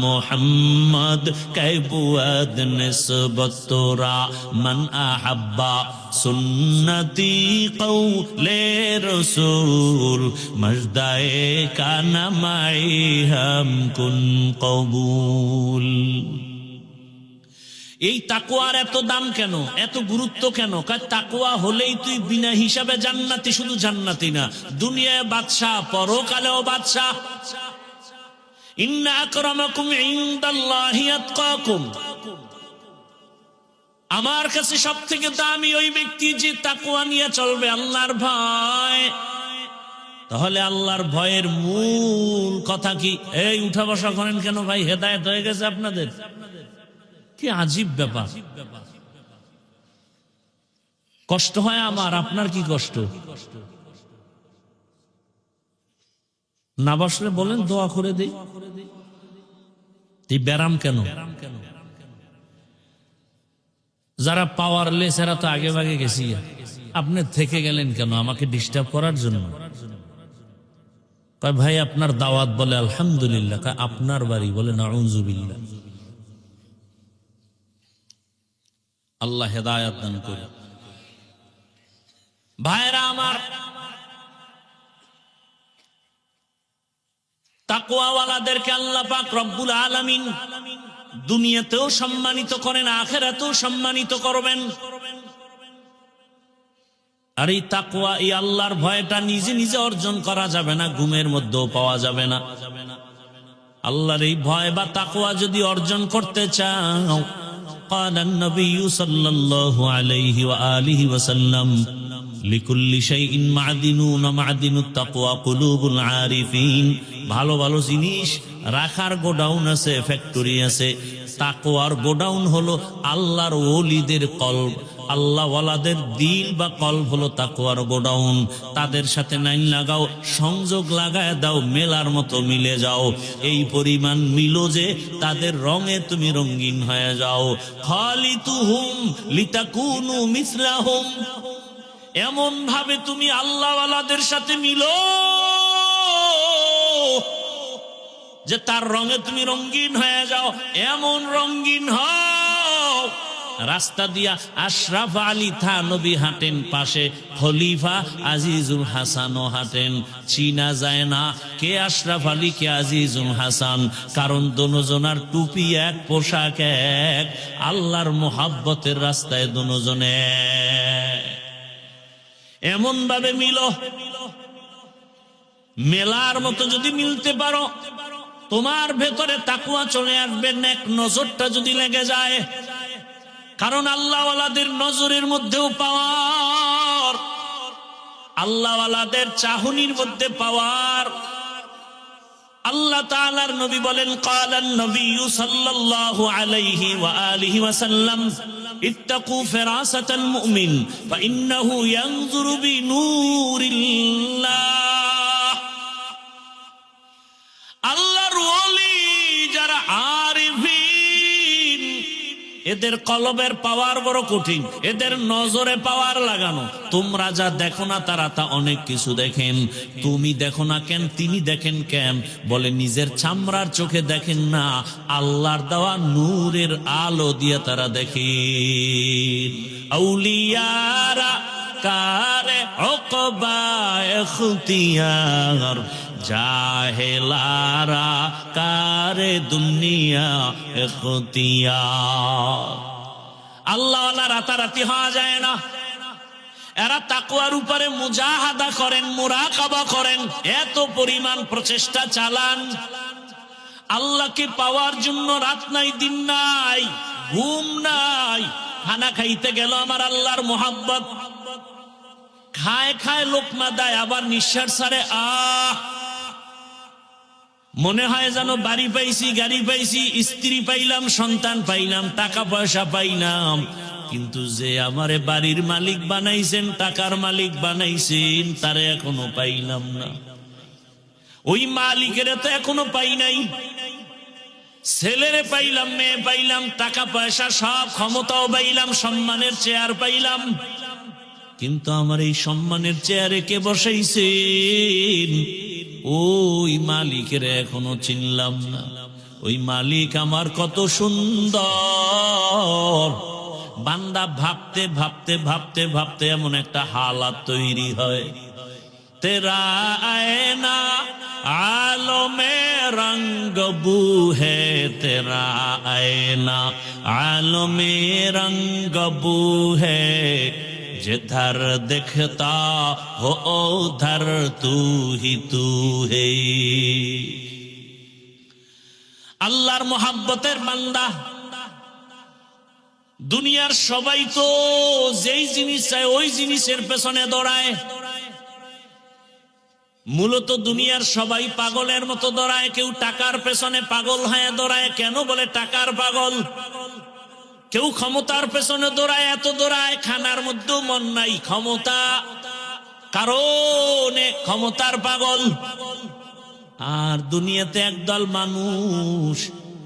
মোহাম্মদ কৈবুয়াদ নিসবত তোরা মান আহাব্বা সুন্নতি কৌলে রসুল মজদায়ে কানামাই হাম কুন কবুল। এই তাকওয়ার এত দাম কেন, এত গুরুত্ব কেন? তাকওয়া হলেই তুই বিনা হিসাবে জান্নাতি, শুধু জান্নাতি না, দুনিয়ায় বাদশা, পরকালেও বাদশা। ইন্না আকরামাকুম ইনদাল্লাহি আতকাকুম। আমার কাছে সবথেকে দামি ওই ব্যক্তি যে তাকওয়া নিয়ে চলবে, আল্লাহর ভয়। তাহলে আল্লাহর ভয়ের মূল কথা কি? এই উঠা বসা করেন কেন ভাই? হেদায়েত হয়ে গেছে আপনাদের? কি আজীব ব্যাপার। কষ্ট হয় আমার, আপনার কি কষ্ট? না বসলে বলেন, দোয়া করে দেই। এই ব্যারাম কেন? যারা পাওয়ারলেস এরা তো আগে ভাগে গেছি। আপনি থেকে গেলেন কেন? আমাকে ডিস্টার্ব করার জন্য? ভাই আপনার দাওয়াত, বলে আলহামদুলিল্লাহ। আপনার বাড়ি, বলে নাউযুবিল্লাহ। আল্লাহ হেদায়েত দান করে। ভাইরা আমার, তাকওয়াওয়ালাদেরকে আল্লাহ পাক রব্বুল আলামিন দুনিয়াতেও সম্মানিত করেন, আখিরাতেও সম্মানিত করবেন। আর এই তাকওয়া, এই আল্লাহর ভয়টা নিজে নিজে অর্জন করা যাবে না, ঘুমের মধ্যেও পাওয়া যাবে না। আল্লাহর এই ভয় বা তাকওয়া যদি অর্জন করতে চাও, قال النبي صلى الله عليه وآله وسلم لكل شيء معدنون معدن التقوى قلوب العارفين। ভালো ভালো জিনিস রাখার গোডাউন আছে, ফ্যাক্টরি আছে। তাকওয়ার গোডাউন হলো আল্লাহর ওলিদের কলব, আল্লাহ ওয়ালাদের দিল বা কলব হলো তাকওয়ার গোডাউন। তাদের সাথে লাইন লাগাও, সংযোগ লাগায় দাও, মেলার মতো মিলে যাও। এই পরিমাণ মিলো যে তাদের রঙে তুমি রঙিন হয়ে যাও। খালিতুহুম লিতাকুনু মিসলাহুম। এমন ভাবে তুমি আল্লাহ ওয়ালাদের সাথে মিলো যে তার রঙে তুমি রঙিন হয়ে যাও। এমন রঙিন হও, রাস্তা দিয়া আশরাফ আলী থানবী হাঁটেন, পাশে খলিফা আজিজুল হাসানও হাঁটেন। চিনা যায় না কে আশরাফ আলী, কে আজিজুল হাসান, কারণ দোনোজনার টুপি এক, পোশাক এক। আল্লাহর মোহাব্বতের রাস্তায় দোনোজনে এমন ভাবে মিলো, মেলার মতো যদি মিলতে পারো, তোমার ভেতরে তাকওয়া চলে আসবে। নেক নজরটা যদি লেগে যায়, কারণ আল্লাহওয়ালাদের নজরের মধ্যেও পাওয়ার, আল্লাহওয়ালাদের চাহনির মধ্যে পাওয়ার। আল্লাহ তাআলার নবী বলেন, ক্বালান নবী সাল্লাল্লাহু আলাইহি ওয়া আলিহি ওয়াসাল্লাম, ইত্তাকু ফিরাসাতাল মুমিন ফাইন্নাহু ইয়ানজুরু বিনূরিল্লাহ। আল্লাহর ওলি যারা আরিফিন, এদের কলবের পাওয়ার বড় কঠিন, এদের নজরে পাওয়ার লাগানো। তোমরা যা দেখো না তারা তা অনেক কিছু দেখেন। তুমি দেখো না কেন, তিনি দেখেন কেন? বলে নিজের চামড়ার চোখে দেখেন না, আল্লাহর দেওয়া নূরের আলো দিয়ে তারা দেখেন। আউলিয়ারা কারে ওকবা ইখতিয়ার, জাহেলারা কারে দুনিয়া ইখতিয়ার। আল্লাহওয়ালা রাতারাতি হওয়া যায় না। এরা তাকওয়ার উপরে মুজাহাদা করেন, মুরাকাবা করেন, এত পরিমাণ প্রচেষ্টা চালান। আল্লাহকে পাওয়ার জন্য রাত নাই দিন নাই ঘুম নাই। খানা খাইতে গেল আমার আল্লাহর মোহাব্বত, খায় খায় লোকমা দেয়, আবার নিঃশ্বাস ছাড়ে, মনে হয় যেন বাড়ি পাইছি, গাড়ি পাইছি, স্ত্রী পাইলাম, সন্তান পাইলাম, টাকা পয়সা পাইলাম, কিন্তু যে আমারে বাড়ির মালিক বানাইছেন, টাকার মালিক বানাইছেন, তারে এখনো পাইলাম না। ওই মালিকের তো এখনো পাই নাই। ছেলেরে পাইলাম, মেয়ে পাইলাম, টাকা পয়সা সব, ক্ষমতাও পাইলাম, সম্মানের চেয়ার পাইলাম, কিন্তু আমার এই সম্মানের চেয়ারে কে বসাইছেন? ওই মালিকের এখনো চিনলাম না। ওই মালিক আমার কত সুন্দর। বান্দা ভাবতে ভাবতে ভাবতে ভাবতে এমন একটা হালাত তৈরি হয়, তেরা আয়না আলো মে রঙ্গ বু হে, তেরা আয়না আলো মে রঙ্গ বু হে, जिधर दिखता हो उधर तू ही तू है। আল্লাহর মোহাব্বতের বান্দা। দুনিয়ার সবাই তো যেই জিনিস চায় ওই জিনিসের পেছনে দৌড়ায়। মূলত দুনিয়ার সবাই পাগলের মতো দৌড়ায়। কেউ টাকার পেছনে পাগল হয়ে দৌড়ায়। কেন বলে টাকার পাগল? কেউ ক্ষমতার পেছনে দৌড়ায়, এত দৌড়ায়, খানার মধ্যেও মন নাই। ক্ষমতা কারণে ক্ষমতার পাগল। আর দুনিয়াতে একদল মানুষ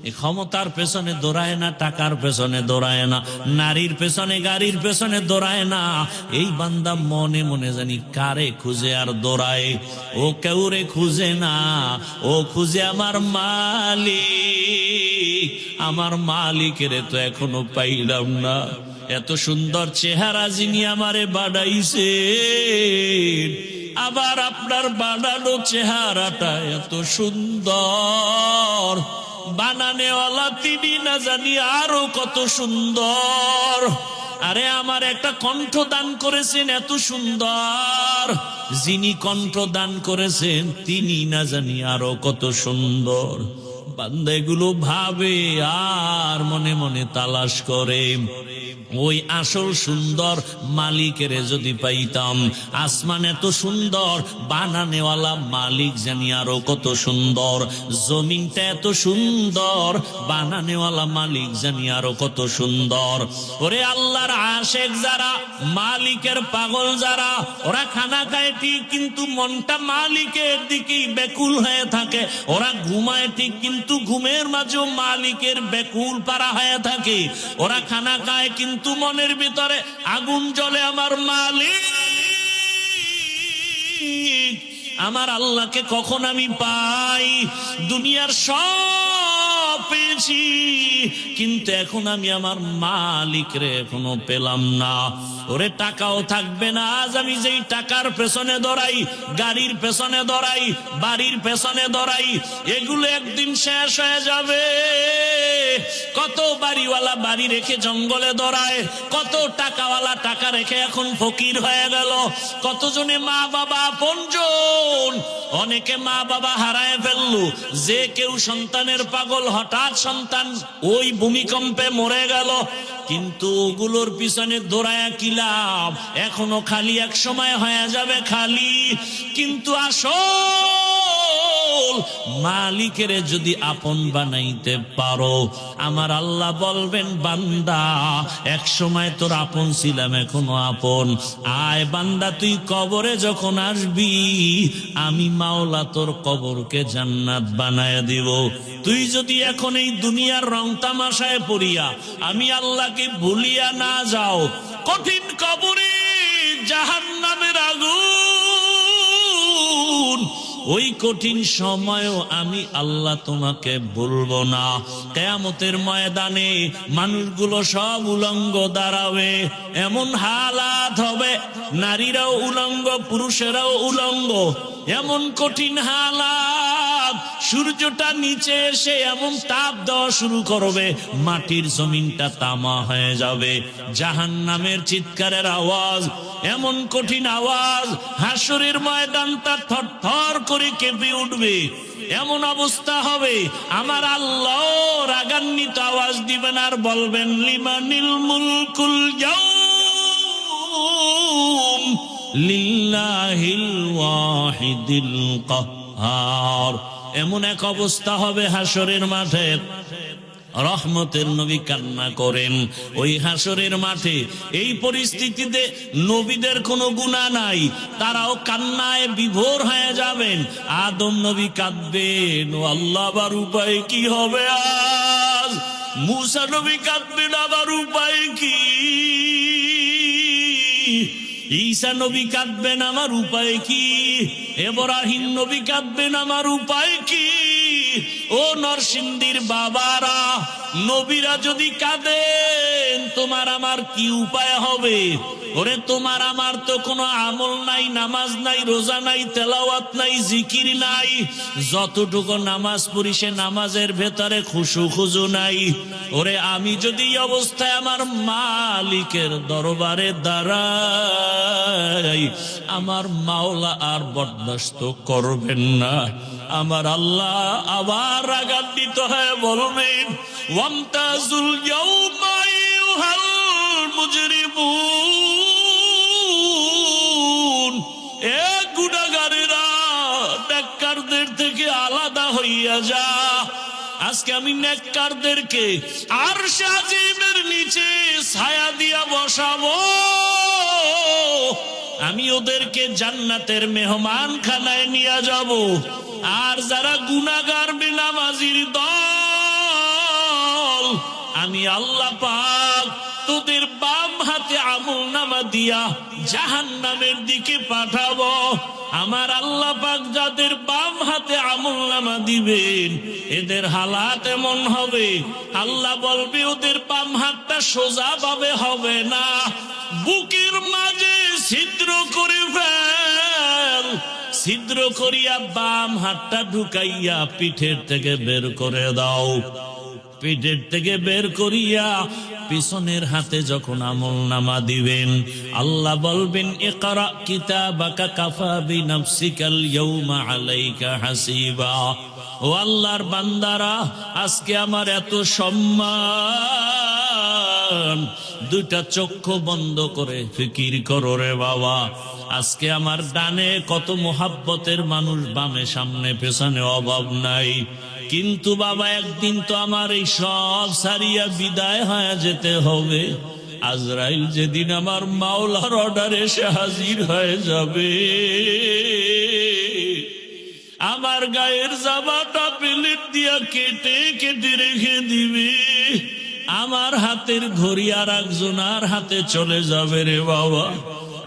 এই ক্ষমতার পেছনে দৌড়ায় না, টাকার পেছনে দৌড়ায় না, নারীর পেছনে গাড়ির পেছনে দৌড়ায় না। এই বান্দা মনে মনে জানি কারে খুঁজে আর দৌড়ায়। ও কেউরে খুঁজে না, ও খুঁজে আমার মালিক। আমার মালিকের তো এখনো পাইলাম না। এত সুন্দর চেহারা যিনি আমারে বানাইছে, আবার আপনার বানানো চেহারাটা এত সুন্দর, বানানেওয়ালা তিনি না জানি আরো কত সুন্দর। আরে আমার একটা কণ্ঠ দান করেছেন এত সুন্দর, যিনি কণ্ঠ দান করেছেন তিনি না জানি আরো কত সুন্দর। বান্দা এগুলো ভাবে আর মনে মনে তালাশ করে। ওই আসল সুন্দর মালিকের যদি পাইতাম। আসমান এত সুন্দর, বানানেওয়ালা মালিক জানি আরো কত সুন্দর। জমিনটা এত সুন্দর, বানানেওয়ালা মালিক জানি আরো কত সুন্দর। ওরে আল্লাহর আশেক যারা, মালিকের পাগল যারা, ওরা খানা খায় ঠিক কিন্তু মনটা মালিকের দিকেই ব্যাকুল হয়ে থাকে। ওরা ঘুমায় ঠিক কিন্তু ঘুমের মাঝেও মালিকের ব্যাকুল পারা হয়ে থাকে। ওরা খানা খায় কিন্তু মনের ভিতরে আগুন জ্বলে, আমার মালিক, আমার আল্লাহকে কখন আমি পাই। দুনিয়ার সব পেয়েছি কিন্তু এখন আমি আমার মালিক রে এখনো পেলাম না। ওরে টাকাও থাকবে না। আজ আমি যেই টাকার পেছনে দৌড়াই, গাড়ির পেছনে দৌড়াই, বাড়ির পেছনে দৌড়াই, এগুলো একদিন শেষ হয়ে যাবে। কত বাড়িওয়ালা বাড়ি রেখে জঙ্গলে দৌড়ায়, কত টাকাওয়ালা টাকা রেখে এখন ফকির হয়ে গেল। কতজনে মা বাবা আপনজন, অনেকে মা বাবা হারায় ফেললো। যে কেউ সন্তানের পাগল, হঠাৎ সন্তান ওই ভূমিকম্পে মরে গেল, কিন্তু ওগুলোর পিছনে দৌড়ায় কি লাভ? এখনো খালি, এক সময় হয়ে যাবে খালি। কিন্তু আসল মালিকের যদি আপন বানাইতে পারো, আমার আল্লাহ বলবেন বান্দা এক সময় তোর আপন ছিলাম, এখনো আপন। আয় বান্দা, তুই কবরে যখন আসবি, আমি মাওলা তোর কবরকে জান্নাত বানায় দিব। তুই যদি এখন এই দুনিয়ার রং তামাশায় পড়িয়া আমি আল্লাহকে ভুলিয়া না যাও, কঠিন কবরে জাহান্নামের আগুন, ওই কঠিন সময়ও আমি আল্লাহ তোমাকে বলবো না। কিয়ামতের ময়দানে মানুষগুলো সব উলঙ্গ দাঁড়াবে, এমন হালাত হবে, নারীরাও উলঙ্গ, পুরুষেরাও উলঙ্গ, এমন কঠিন হালাত। সূর্যটা নিচে এসে এমন তাপ দেওয়া শুরু করবে, মাটির জমিনটা তামা হয়ে যাবে। জাহান্নামের চিৎকারের আওয়াজ, এমন কঠিন আওয়াজ, হাসরের ময়দানটা থরথর করে কেঁপে উঠবে। এমন অবস্থা হবে, আমার আল্লাহ রাগান্বিত আওয়াজ দিবেন আর বলবেন, লিমানিল মুলকুল ইয়াউম লিল্লাহিল ওয়াহিদিল কাহ্হার। এমন এক অবস্থা হবে হাসরের মাঠে, রহমতের নবী কান্না করেন ওই হাসরের মাঠে। এই পরিস্থিতিতে নবীদের কোনো গুনাহ নাই, তারাও কান্নায় বিভোর হয়ে যাবেন। আদম নবী কাঁদবেন, ও আল্লাহ আবার উপায় কি হবে আজ। মূসা নবী কাঁদবেন, আবার উপায় কি। ঈসা নবী কাঁদবেন, আমার উপায় কি। ইব্রাহিম নবী কাঁদবেন, আমার উপায় কি। ও নরসিংদীর বাবারা, নবীরা যদি কাঁদেন, তোমার আমার কি উপায় হবে। ওরে তোমার আমার তো কোনো আমল নাই, নামাজ নাই, রোজা নাই, তেলাওয়াত নাই, জিকির নাই। যতটুকু নামাজ পড়ি সে নামাজের ভেতরে খুশু খুজু নাই। ওরে আমি যদি এই অবস্থায় আমার মালিকের দরবারে দাঁড়াই, আমার মাওলা আর বরদাস্ত করবেন না। আমার আল্লাহ আবার রাগান্বিত হয়ে বলবেন, ওয়ামতাজুল ইয়াউমা আইয়ুহাল মুজরিমুন, এ গুনাহগারেরা, নেককারদের থেকে আলাদা হইয়া যা। আজকে আমি নেককারদেরকে আরশে আজিমের নিচে ছায়া দিয়া বসাবো। আমি ওদেরকে জান্নাতের মেহমান খানায় নিয়ে যাব। আর যারা গুনাহগার বেনামাজির দল, আমি আল্লাহ পাক তোদের বাম হাতে আমলনামা দিয়া জাহান্নামের দিকে পাঠাবো। আমার আল্লাহ পাক যাদের বাম হাতে আমলনামা দিবেন, এদের হালাত এমন হবে, আল্লাহ বলবে ওদের বাম হাতটা সোজা ভাবে হবে না, বুকের মাঝে ছিদ্র করে ফেল। ছিদ্র করিয়া বাম হাতটা ঢুকাইয়া পিঠের থেকে বের করে দাও। পিঠের থেকে বের করিয়া পিছনের হাতে যখন আমলনামা দিবেন, আল্লাহ বলবেন, ইকরা কিতাবাকা কাফা বিনাফসিকাল ইয়াউমা আলাইকা হাসিবা। ও আল্লাহর বান্দারা, আজকে আমার এত সম্মান, দুইটা চক্ষু বন্ধ করে ফিকির করো রে বাবা। আজকে আমার ডানে কত মোহাব্বতের মানুষ, বামে সামনে পেছনে অভাব নাই। কিন্তু বাবা একদিন তো আমার এই সব সারিয়া বিদায় হয়ে যেতে হবে। আজরাইল যেদিন আমার মাওলার অর্ডারে এসে হাজির হয়ে যাবে, আমার গায়ের জামাটা প্লেট দিয়া কেটে কেটে রেখে দিবে। আমার হাতের ঘড়ি আর একজনের হাতে চলে যাবে রে বাবা।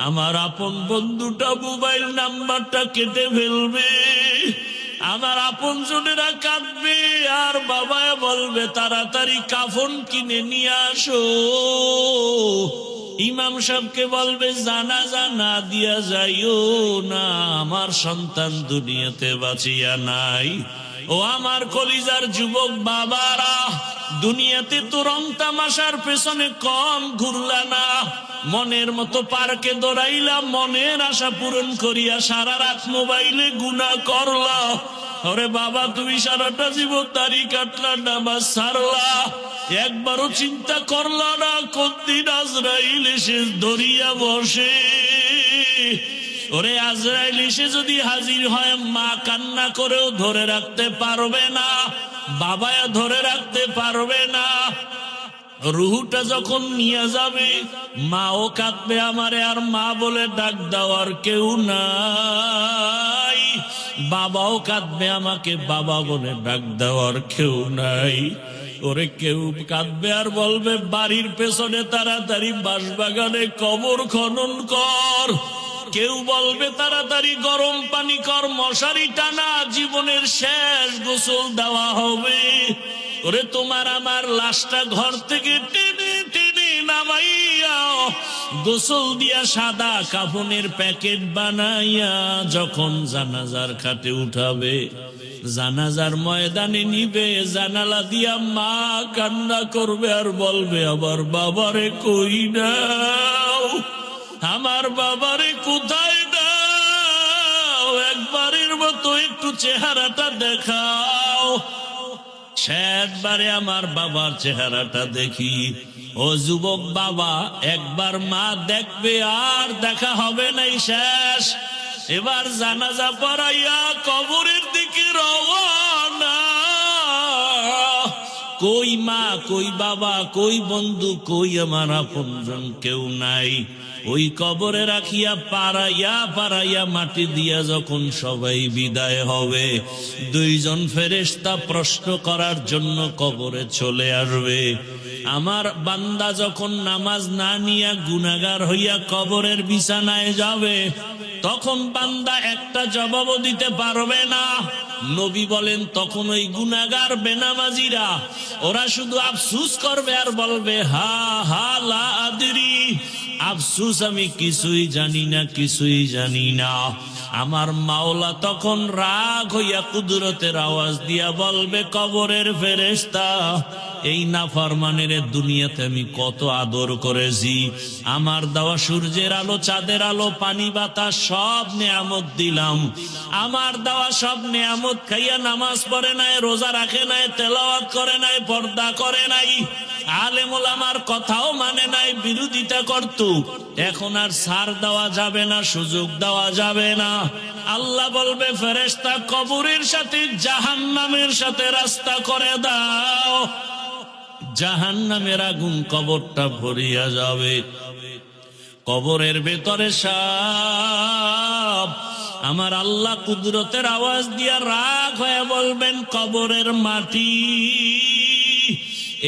আমার আপন বন্ধুটা মোবাইল নাম্বারটা কেটে ফেলবে। আমার আপন জনেরা কাঁদবে, আর বাবা বলবে, তাড়াতাড়ি কাফন কিনে নিয়ে আসো। ইমাম সাহেবকে বলবে, জানাজা না দিয়া যাইও না, আমার সন্তান দুনিয়াতে বাঁচিয়া নাই। ও আমার কলিজার যুবক বাবারা, দুনিয়াতে তো রং তামাশার পেছনে কম ঘুরলা না। মনের মতো পার্কে দৌড়াইলা, মনের আশা পূরণ করিয়া সারা রাত মোবাইলে গুনাহ করলা। ওরে বাবা, তুমি সারাটা জীবন দাড়ি কাটলা, নামাজ ছাড়লা, একবারও চিন্তা করলা না কোনদিন আজরাইল এসে ধরিয়া বসে। ওরে আজরাইল এসে যদি হাজির হয়, মা কান্না করেও ধরে রাখতে পারবে না, বাবা ধরে রাখতে পারবে না। রুহুটা যখন নিয়ে যাবে, মাও কাঁদবে আমারে, আর মা বলে ডাক দেওয়ার কেউ নাই। বাবাও কাঁদবে আমাকে, বাবা বলে ডাক দেওয়ার কেউ নাই। ওরে কেউ কাঁদবে আর বলবে, বাড়ির পেছনে তাড়াতাড়ি বাঁশবাগানে কবর খনন কর। কেউ বলবে, তাড়াতাড়ি গরম পানি কর, মশারি টানা, জীবনের শেষ গোসল দেওয়া হবে। ওরে তোমার আমার লাশটা ঘর থেকে টেনে টেনে নামাইয়া, গোসল দিয়া সাদা কাফনের প্যাকেট বানাইয়া যখন জানাজার খাটে উঠাবে, জানাজার ময়দানে নিবে, জানালা দিয়া মা কান্না করবে আর বলবে, আমার বাবারে কই নাও, আমার বাবারে কোথায় নাও, একবারের মতো একটু চেহারাটা দেখাও। শেষবারে আমার বাবার চেহারাটা দেখি। ও যুবক বাবা, একবার মা দেখবে আর দেখা হবে নাই, শেষ। এবার জানাজা পড়াইয়া কবরের দিকে রওনা। কই মা, কই বাবা, কই বন্ধু, কই আমার আপনজন, কেউ নাই। ওই কবরে রাখিয়া পাড়াইয়া পাড়াইয়া মাটি দিয়া যখন সবাই বিদায় হবে, দুইজন ফেরেশতা প্রশ্ন করার জন্য কবরে চলে আসবে। আমার বান্দা যখন নামাজ না নিয়া গুনাহগার হইয়া কবরের বিছানায় যাবে, তখন বান্দা একটা জবাবও দিতে পারবে না। নবী বলেন, তখন ওই গুনাহগার বেনামাজিরা ওরা শুধু আফসুস করবে আর বলবে, হা হা লা আদরি, আফসুস, আমি কিছুই জানি না, কিছুই জানি না। আমার মাওলা তখন রাগ হইয়া কুদরতের আওয়াজ দিয়া বলবে, কবরের ফেরেশতা, এই নাফরমানের দুনিয়াতে আমি কত আদর করেছি, আমার দেওয়া সূর্যের আলো, চাঁদের আলো, পানি বাতাস সব নেয়ামত দিলাম, আমার দেওয়া সব নেয়ামত খাইয়া নামাজ পড়ে নাই, রোজা রাখে নাই, তেলাওয়াত করে নাই, পর্দা করে নাই, আলেম ওলামার কথাও মানে নাই, বিরোধিতা করত। এখন আর ছাড় দেওয়া যাবে না, সুযোগ দেওয়া যাবে না। আল্লাহ বলবে, ফেরেশতা, কবরের সাথে জাহান্নামের সাথে রাস্তা করে দাও। জাহান্নামের আগুন কবরটা ভরিয়া যাবে, কবরের ভেতরে সাপ। আমার আল্লাহ কুদরতের আওয়াজ দিয়া রাগ হয়ে বলবেন, কবরের মাটি,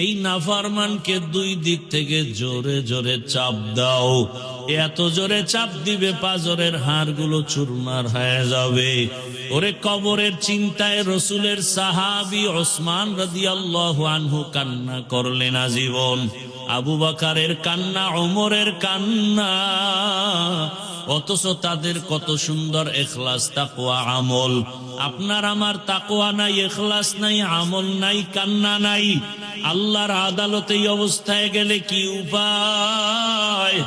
এই নাফরমানকে দুই দিক থেকে জোরে জোরে চাপ দাও। এত জোরে চাপ দিবে পাজরের হাড়গুলো চুরমার হয়ে যাবে। ওরে কবরের চিন্তায় রসুলের সাহাবী ওসমান রাদিয়াল্লাহু আনহু কান্না করলেন আজীবন। আবু বকরের কান্না, ওমরের কান্না, অথচ তাদের কত সুন্দর ইখলাস, তাকওয়া, আমল। আপনার আমার তাকওয়া নাই, ইখলাস নাই, আমল নাই, কান্না নাই। আল্লাহর আদালতে এই অবস্থায় গেলে কি উপায়?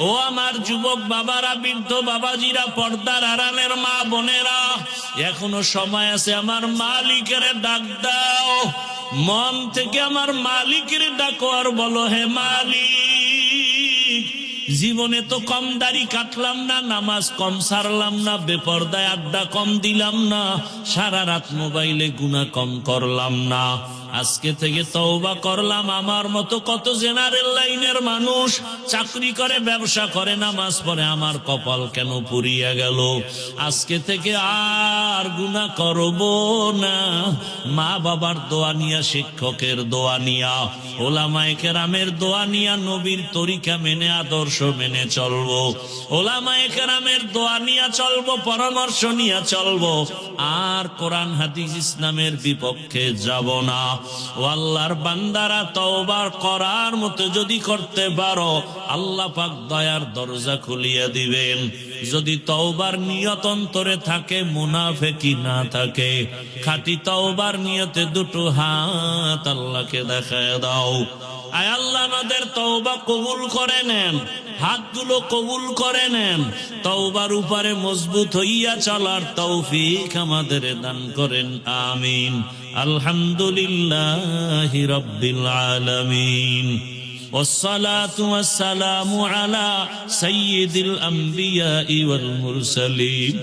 ও আমার যুবক বাবারা, বৃদ্ধ বাবাজিরা, পর্দার আড়ালের মা বোনেরা, এখনো সময় আছে। আমার মালিকের ডাক দাও, মন থেকে আমার মালিকের ডাকো আর বলো, হে মালিক, জীবনে তো কম দাড়ি কাটলাম না, নামাজ কম সারলাম না, বেপরদায় আড্ডা কম দিলাম না, সারা রাত মোবাইলে গুনাহ কম করলাম না। আজকে থেকে তওবা করলাম। আমার মতো কত জেনারেল লাইনের মানুষ চাকরি করে, ব্যবসা করে, নামাজ পড়ে, আমার কপাল কেন পুড়িয়া গেল? আজকে থেকে আর গুনাহ করব না। মা বাবার দোয়া নিয়া, শিক্ষকের দোয়া নিয়া, ওলামায়ে কেরামের দোয়া নিয়া, নবীর তরিকা মেনে, আদর্শ মেনে চলবো। ওলামায়ে কেরামের দোয়া নিয়া চলবো, পরামর্শ নিয়া চলবো। আর কোরআন হাদিস ইসলামের বিপক্ষে যাব না। ও আল্লাহর বান্দারা, তওবা করার মতো যদি করতে পারো, আল্লাহ পাক দয়ার দরজা খুলিয়ে দিবেন। যদি তওবার নিয়ত অন্তরে থাকে, মুনাফিকি না থাকে, খাঁটি তওবার নিয়তে দুটো হাত আল্লাহকে দেখায় দাও। আয় আল্লাহ, আমাদের তওবা কবুল করে নেন, হাতগুলো কবুল করে নেন। তওবার উপরে মজবুত হইয়া চলার তৌফিক আমাদের দান করেন, আমিন। আলহামদুলিল্লাহি রাব্বিল আলামিন। والصلاة والسلام على سيد الأنبياء والمرسلين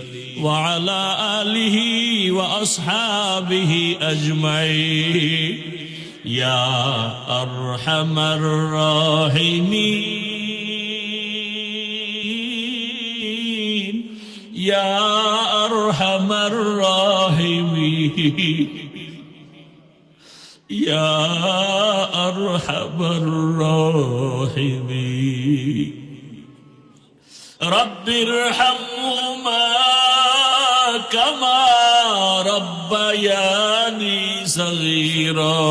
وعلى آله وأصحابه أجمعين يا أرحم الراحمين يا أرحم الراحمين يا أرحم الراحمين رب ارحمهما كما ربياني صغيرا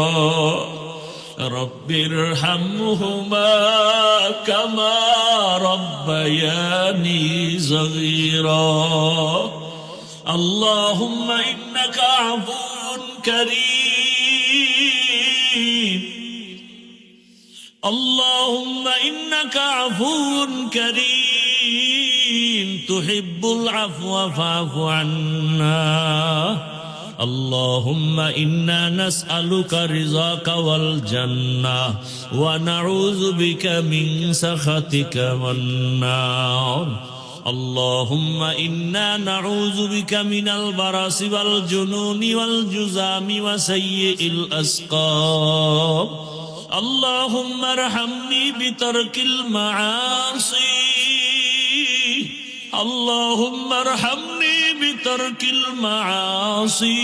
رب ارحمهما كما ربياني صغيرا اللهم إنك عفو كريم اللهم إنك عفو كريم تحب العفو فاعف عنا اللهم إنا نسألك رضاك والجنة ونعوذ بك من سخطك والنار اللهم إنا نعوذ بك من البرص والجنون والجذام وسيء الأسقام اللهم ارحمني بترك المعاصي اللهم ارحمني بترك المعاصي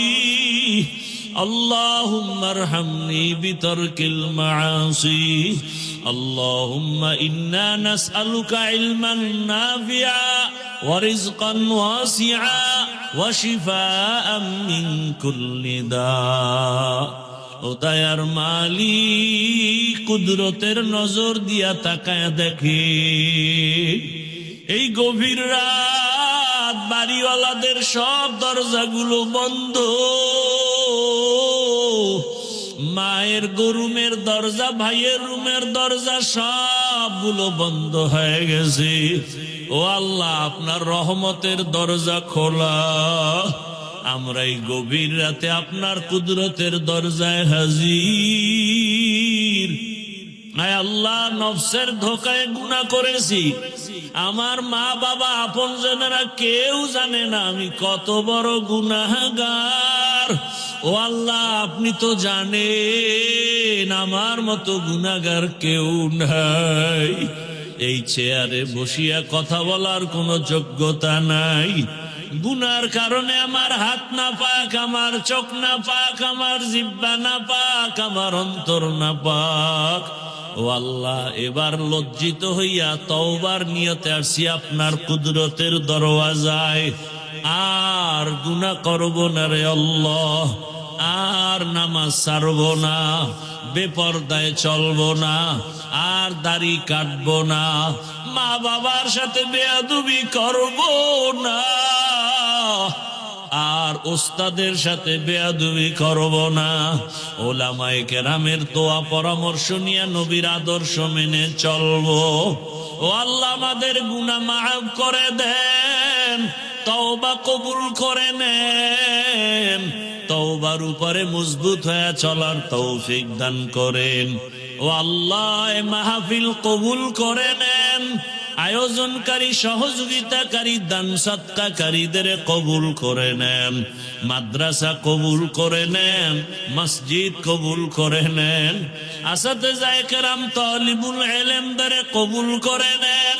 اللهم ارحمني بترك المعاصي اللهم إنا نسألك علما نافعا ورزقا واسعا وشفاء من كل داء ও দয়ার মালিক কুদরতের নজর দিয়া তাকায় দেখে এই গভীর রাত বাড়িওয়ালাদের সব দরজাগুলো বন্ধ মায়ের রুমের দরজা ভাইয়ের রুমের দরজা সবগুলো বন্ধ হয়ে গেছে ও আল্লাহ আপনার রহমতের দরজা খোলা আমরা এই গভীর রাতে আপনার কুদরতের দরজায় হাজির আয় আল্লাহ নফসের ধোকায় গুনাহ করেছি আমার মা বাবা আপনজনেরা কেউ জানে না আমি কত বড় গুনাহগার ও আল্লাহ আপনি তো জানেন আমার মতো গুনাহগার কেউ নাই এই চেয়ারে বসিয়া কথা বলার কোনো যোগ্যতা নাই গুনার কারণে আমার হাত না পাক আমার চোখ না পাক আমার জিহ্বা না পাক আমার অন্তর না পাক ও আল্লাহ এবার লজ্জিত হইয়া তওবার নিয়তে আসছি আপনার কুদরতের দরওয়াজায় আর গুনাহ করব না রে আল্লাহ আর নামাজ ছাড়ব না বেপরদায় চলব না আর দাড়ি কাটব না মা বাবার সাথে বেয়াদবি করব না আর ওস্তাদের সাথে বেয়াদবি করব না ওলামায়ে কেরামের দোয়া পরামর্শ নিয়ে নবীর আদর্শ মেনে চলবো ও আল্লাহ আমাদের গুনাহ মাফ করে দেন তওবা কবুল করে নেন তওবার উপরে মজবুত হয়ে চলার তৌফিক দান করেন ও আল্লাহ এই মাহফিল কবুল করে নেন আয়োজনকারী সহযোগিতাকারী দান সদকাকারীদের কবুল করে নেন মাদ্রাসা কবুল করে নেন মসজিদ কবুল করে নেন আসাতেজায়ে কেরাম তালিবুল ইলমদের কবুল করে নেন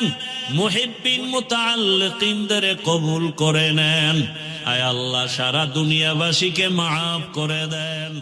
মুহিব্বিন মুতাআল্লিকিনদের কবুল করে নেন আয় আল্লাহ সারা দুনিয়াবাসীকে মাফ করে দেন।